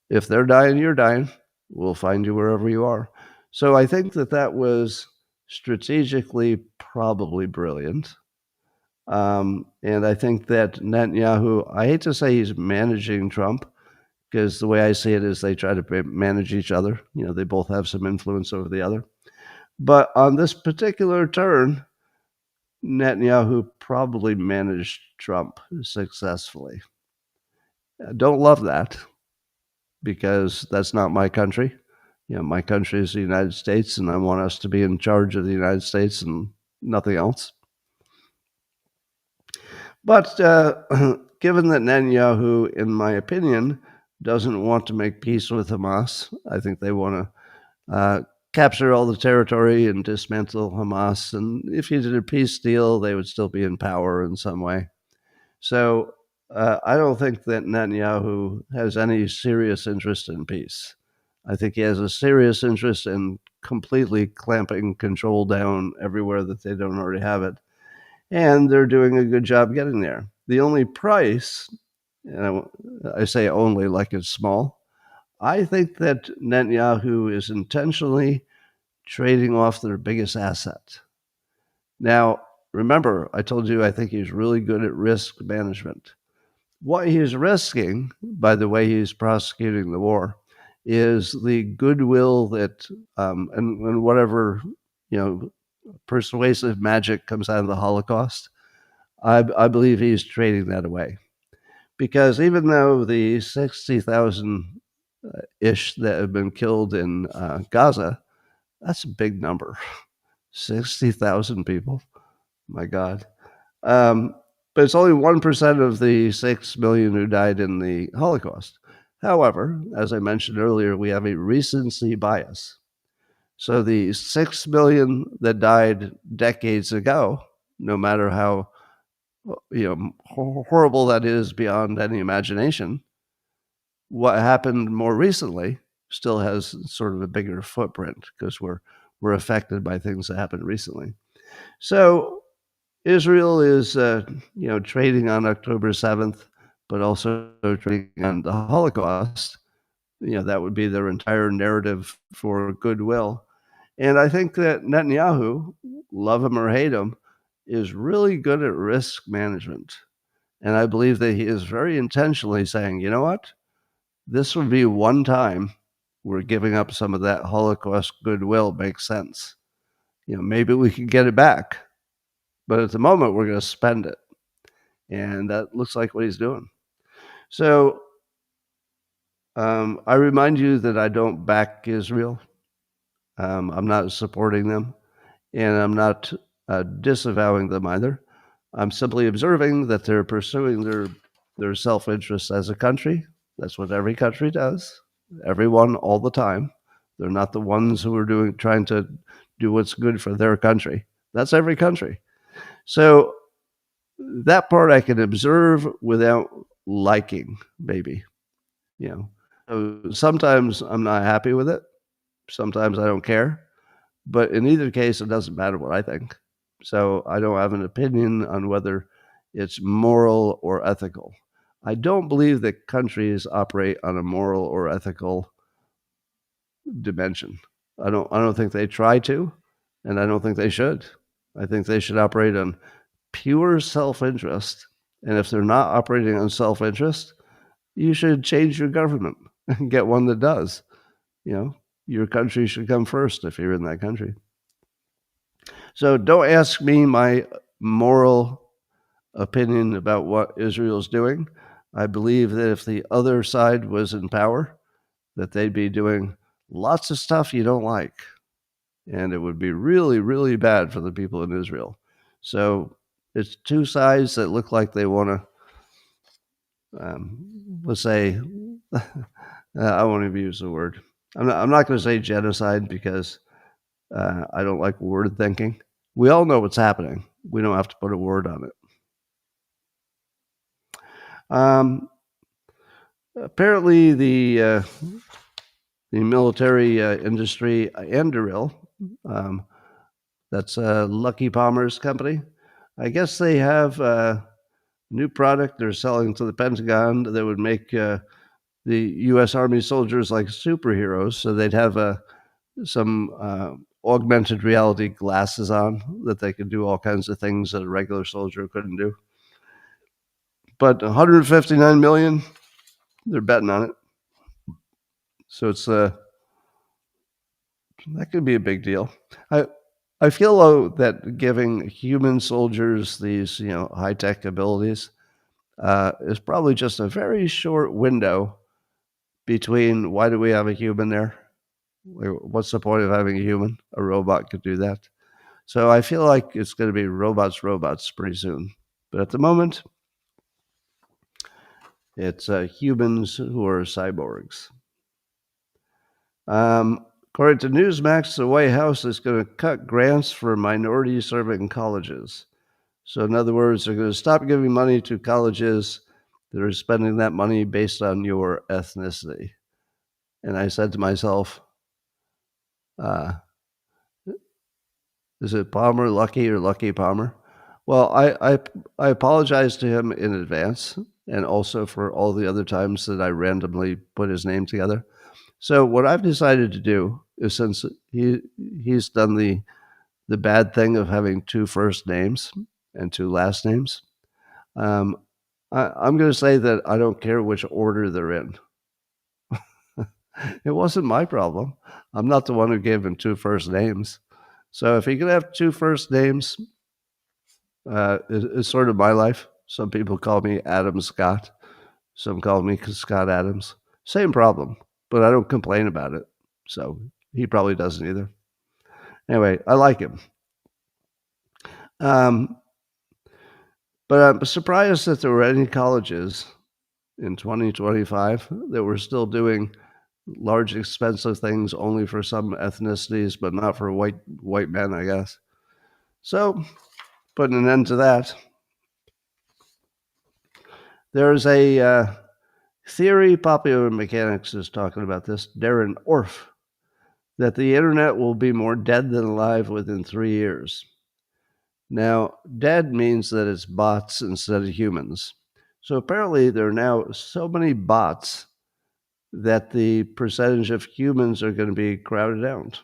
If they're dying, you're dying. We'll find you wherever you are. So I think that was strategically probably brilliant. And I think that Netanyahu, I hate to say he's managing Trump, because the way I see it is they try to manage each other. They both have some influence over the other. But on this particular turn, Netanyahu probably managed Trump successfully. I don't love that, because that's not my country. My country is the United States, and I want us to be in charge of the United States and nothing else. But given that Netanyahu, in my opinion, doesn't want to make peace with Hamas, I think they want to capture all the territory and dismantle Hamas. And if you did a peace deal, they would still be in power in some way. So I don't think that Netanyahu has any serious interest in peace. I think he has a serious interest in completely clamping control down everywhere that they don't already have it. And they're doing a good job getting there. The only price, and I say only like it's small, I think that Netanyahu is intentionally trading off their biggest asset. Now, remember, I told you I think he's really good at risk management. What he's risking, by the way he's prosecuting the war, is the goodwill that, and whatever, persuasive magic comes out of the Holocaust. I believe he's trading that away. Because even though the 60,000 ish that have been killed in Gaza, that's a big number. 60,000 people. My God. But it's only 1% of the 6 million who died in the Holocaust. However, as I mentioned earlier, we have a recency bias. So the 6 million that died decades ago, no matter how horrible that is beyond any imagination, what happened more recently still has sort of a bigger footprint, because we're affected by things that happened recently. So Israel is, trading on October 7th, but also trading on the Holocaust. That would be their entire narrative for goodwill. And I think that Netanyahu, love him or hate him, is really good at risk management. And I believe that he is very intentionally saying, you know what? This would be one time where giving up some of that Holocaust goodwill makes sense. Maybe we can get it back. But at the moment, we're going to spend it. And that looks like what he's doing. So I remind you that I don't back Israel. I'm not supporting them, and I'm not disavowing them either. I'm simply observing that they're pursuing their self-interest as a country. That's what every country does. Everyone, all the time. They're not the ones who are trying to do what's good for their country. That's every country. So that part I can observe without liking, maybe. So sometimes I'm not happy with it. Sometimes I don't care. But in either case, it doesn't matter what I think. So I don't have an opinion on whether it's moral or ethical. I don't believe that countries operate on a moral or ethical dimension. I don't think they try to, and I don't think they should. I think they should operate on pure self-interest. And if they're not operating on self-interest, you should change your government and get one that does. Your country should come first if you're in that country. So don't ask me my moral opinion about what Israel's doing. I believe that if the other side was in power, that they'd be doing lots of stuff you don't like. And it would be really, really bad for the people in Israel. So it's two sides that look like they want to, let's say, I won't even use the word. I'm not going to say genocide because I don't like word thinking. We all know what's happening. We don't have to put a word on it. Apparently, the military industry, Anduril, that's Lucky Palmer's company. I guess they have a new product they're selling to the Pentagon that would make the U.S. Army soldiers like superheroes. So they'd have some augmented reality glasses on that they could do all kinds of things that a regular soldier couldn't do. But 159 million, they're betting on it. So it's that could be a big deal. I feel though that giving human soldiers these high tech abilities is probably just a very short window between why do we have a human there? What's the point of having a human? A robot could do that. So I feel like it's going to be robots pretty soon. But at the moment, it's humans who are cyborgs. According to Newsmax, the White House is going to cut grants for minority-serving colleges. So in other words, they're going to stop giving money to colleges that are spending that money based on your ethnicity. And I said to myself, is it Palmer Lucky or Lucky Palmer? Well, I apologize to him in advance and also for all the other times that I randomly put his name together. So what I've decided to do is, since he's done the bad thing of having two first names and two last names, I'm going to say that I don't care which order they're in. It wasn't my problem. I'm not the one who gave him two first names. So if he could have two first names, it's sort of my life. Some people call me Adam Scott. Some call me Scott Adams. Same problem, but I don't complain about it. So he probably doesn't either. Anyway, I like him. But I'm surprised that there were any colleges in 2025 that were still doing large, expensive things only for some ethnicities, but not for white men, I guess. So, putting an end to that, there's a theory, popular mechanics is talking about this, Darren Orff, that the internet will be more dead than alive within 3 years. Now, dead means that it's bots instead of humans. So apparently there are now so many bots that the percentage of humans are going to be crowded out.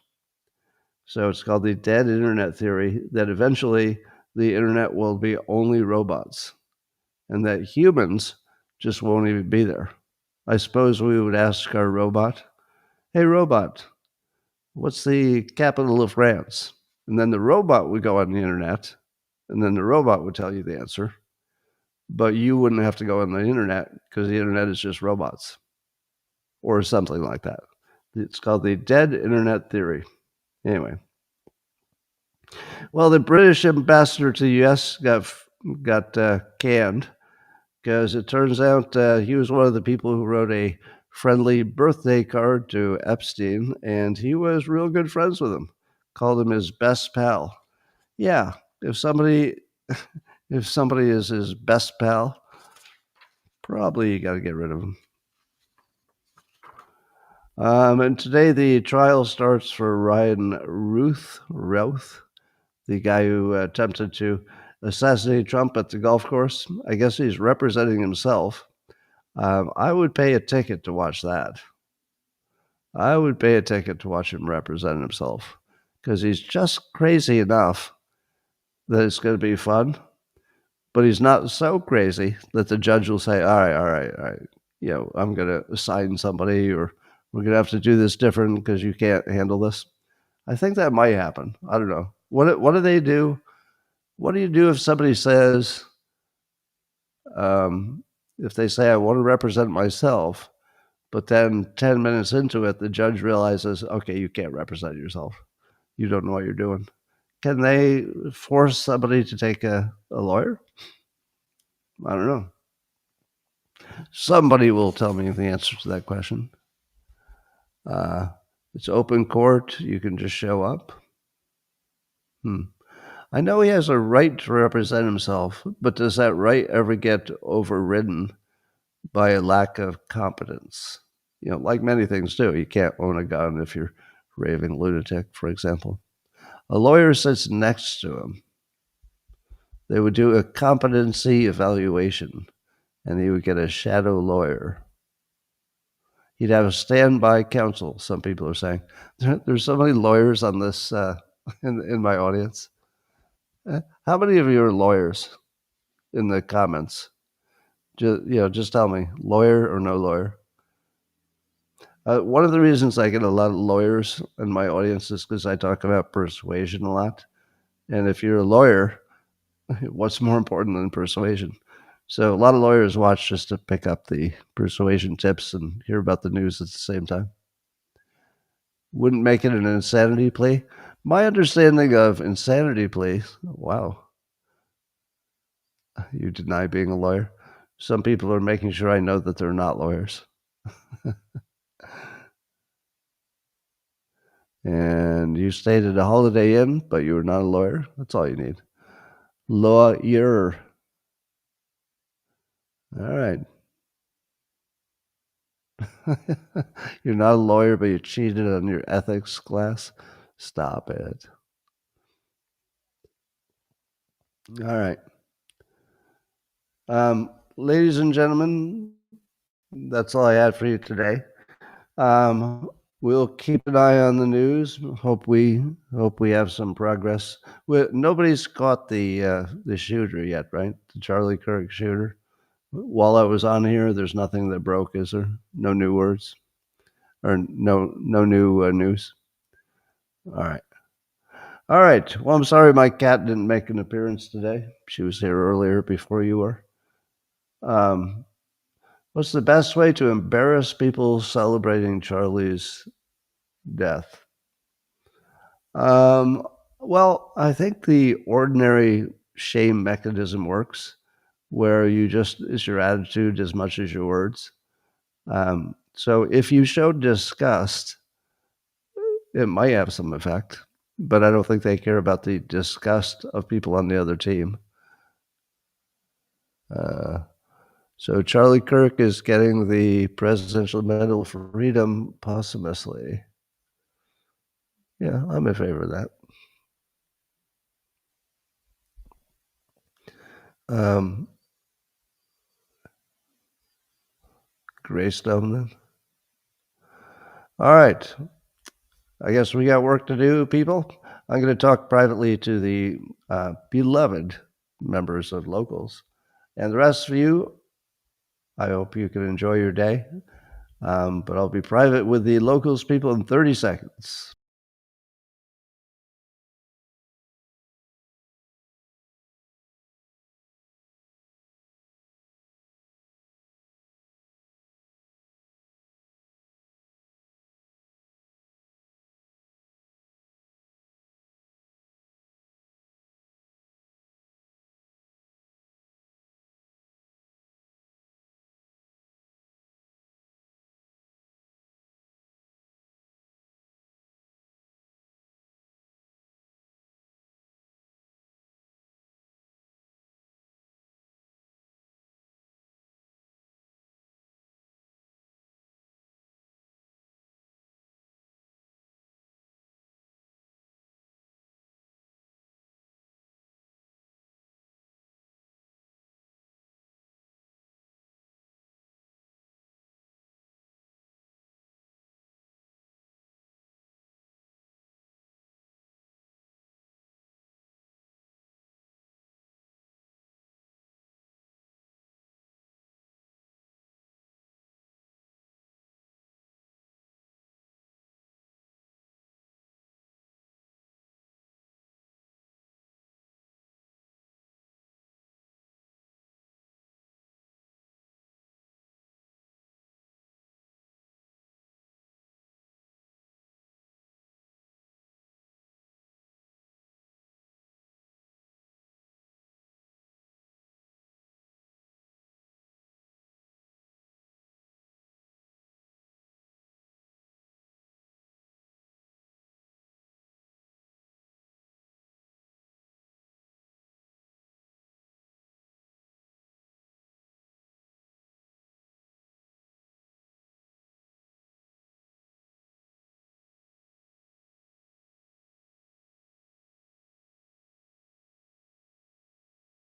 So it's called the dead internet theory, that eventually the internet will be only robots and that humans just won't even be there. I suppose we would ask our robot, hey, robot, what's the capital of France? And then the robot would go on the internet, and then the robot would tell you the answer. But you wouldn't have to go on the internet because the internet is just robots or something like that. It's called the dead internet theory. Anyway. Well, the British ambassador to the U.S. got canned because it turns out he was one of the people who wrote a friendly birthday card to Epstein, and he was real good friends with him. Called him his best pal. Yeah, if somebody is his best pal, probably you got to get rid of him. And today the trial starts for Ryan Routh, the guy who attempted to assassinate Trump at the golf course. I guess he's representing himself. I would pay a ticket to watch that. I would pay a ticket to watch him represent himself because he's just crazy enough that it's going to be fun, but he's not so crazy that the judge will say, all right, I'm going to assign somebody, or we're going to have to do this different because you can't handle this. I think that might happen. I don't know. What do they do? What do you do if somebody says, if they say, I want to represent myself, but then 10 minutes into it, the judge realizes, okay, you can't represent yourself. You don't know what you're doing. Can they force somebody to take a lawyer? I don't know. Somebody will tell me the answer to that question. It's open court. You can just show up. I know he has a right to represent himself, but does that right ever get overridden by a lack of competence? Like many things do. You can't own a gun if you're a raving lunatic, for example. A lawyer sits next to him. They would do a competency evaluation, and he would get a shadow lawyer. He'd have a standby counsel, some people are saying. There's so many lawyers on this in my audience. How many of you are lawyers in the comments? Just tell me, lawyer or no lawyer. One of the reasons I get a lot of lawyers in my audience is because I talk about persuasion a lot. And if you're a lawyer, what's more important than persuasion? So a lot of lawyers watch just to pick up the persuasion tips and hear about the news at the same time. Wouldn't make it an insanity plea. My understanding of insanity plea, wow, you deny being a lawyer. Some people are making sure I know that they're not lawyers. And you stayed at a Holiday Inn, but you were not a lawyer. That's all you need. Lawyer. All right. You're not a lawyer, but you cheated on your ethics class. Stop it. All right. Ladies and gentlemen, that's all I had for you today. We'll keep an eye on the news. Hope we have some progress. Nobody's caught the shooter yet, right? The Charlie Kirk shooter. While I was on here, there's nothing that broke, is there? No new words, or no new news. All right. All right. Well, I'm sorry my cat didn't make an appearance today. She was here earlier before you were. What's the best way to embarrass people celebrating Charlie's death? Well, I think the ordinary shame mechanism works, where it's your attitude as much as your words. So if you show disgust, it might have some effect, but I don't think they care about the disgust of people on the other team. So Charlie Kirk is getting the Presidential Medal of Freedom posthumously. Yeah, I'm in favor of that. Greystone then. All right. I guess we got work to do, people. I'm going to talk privately to the beloved members of Locals. And the rest of you, I hope you can enjoy your day. But I'll be private with the Locals people in 30 seconds.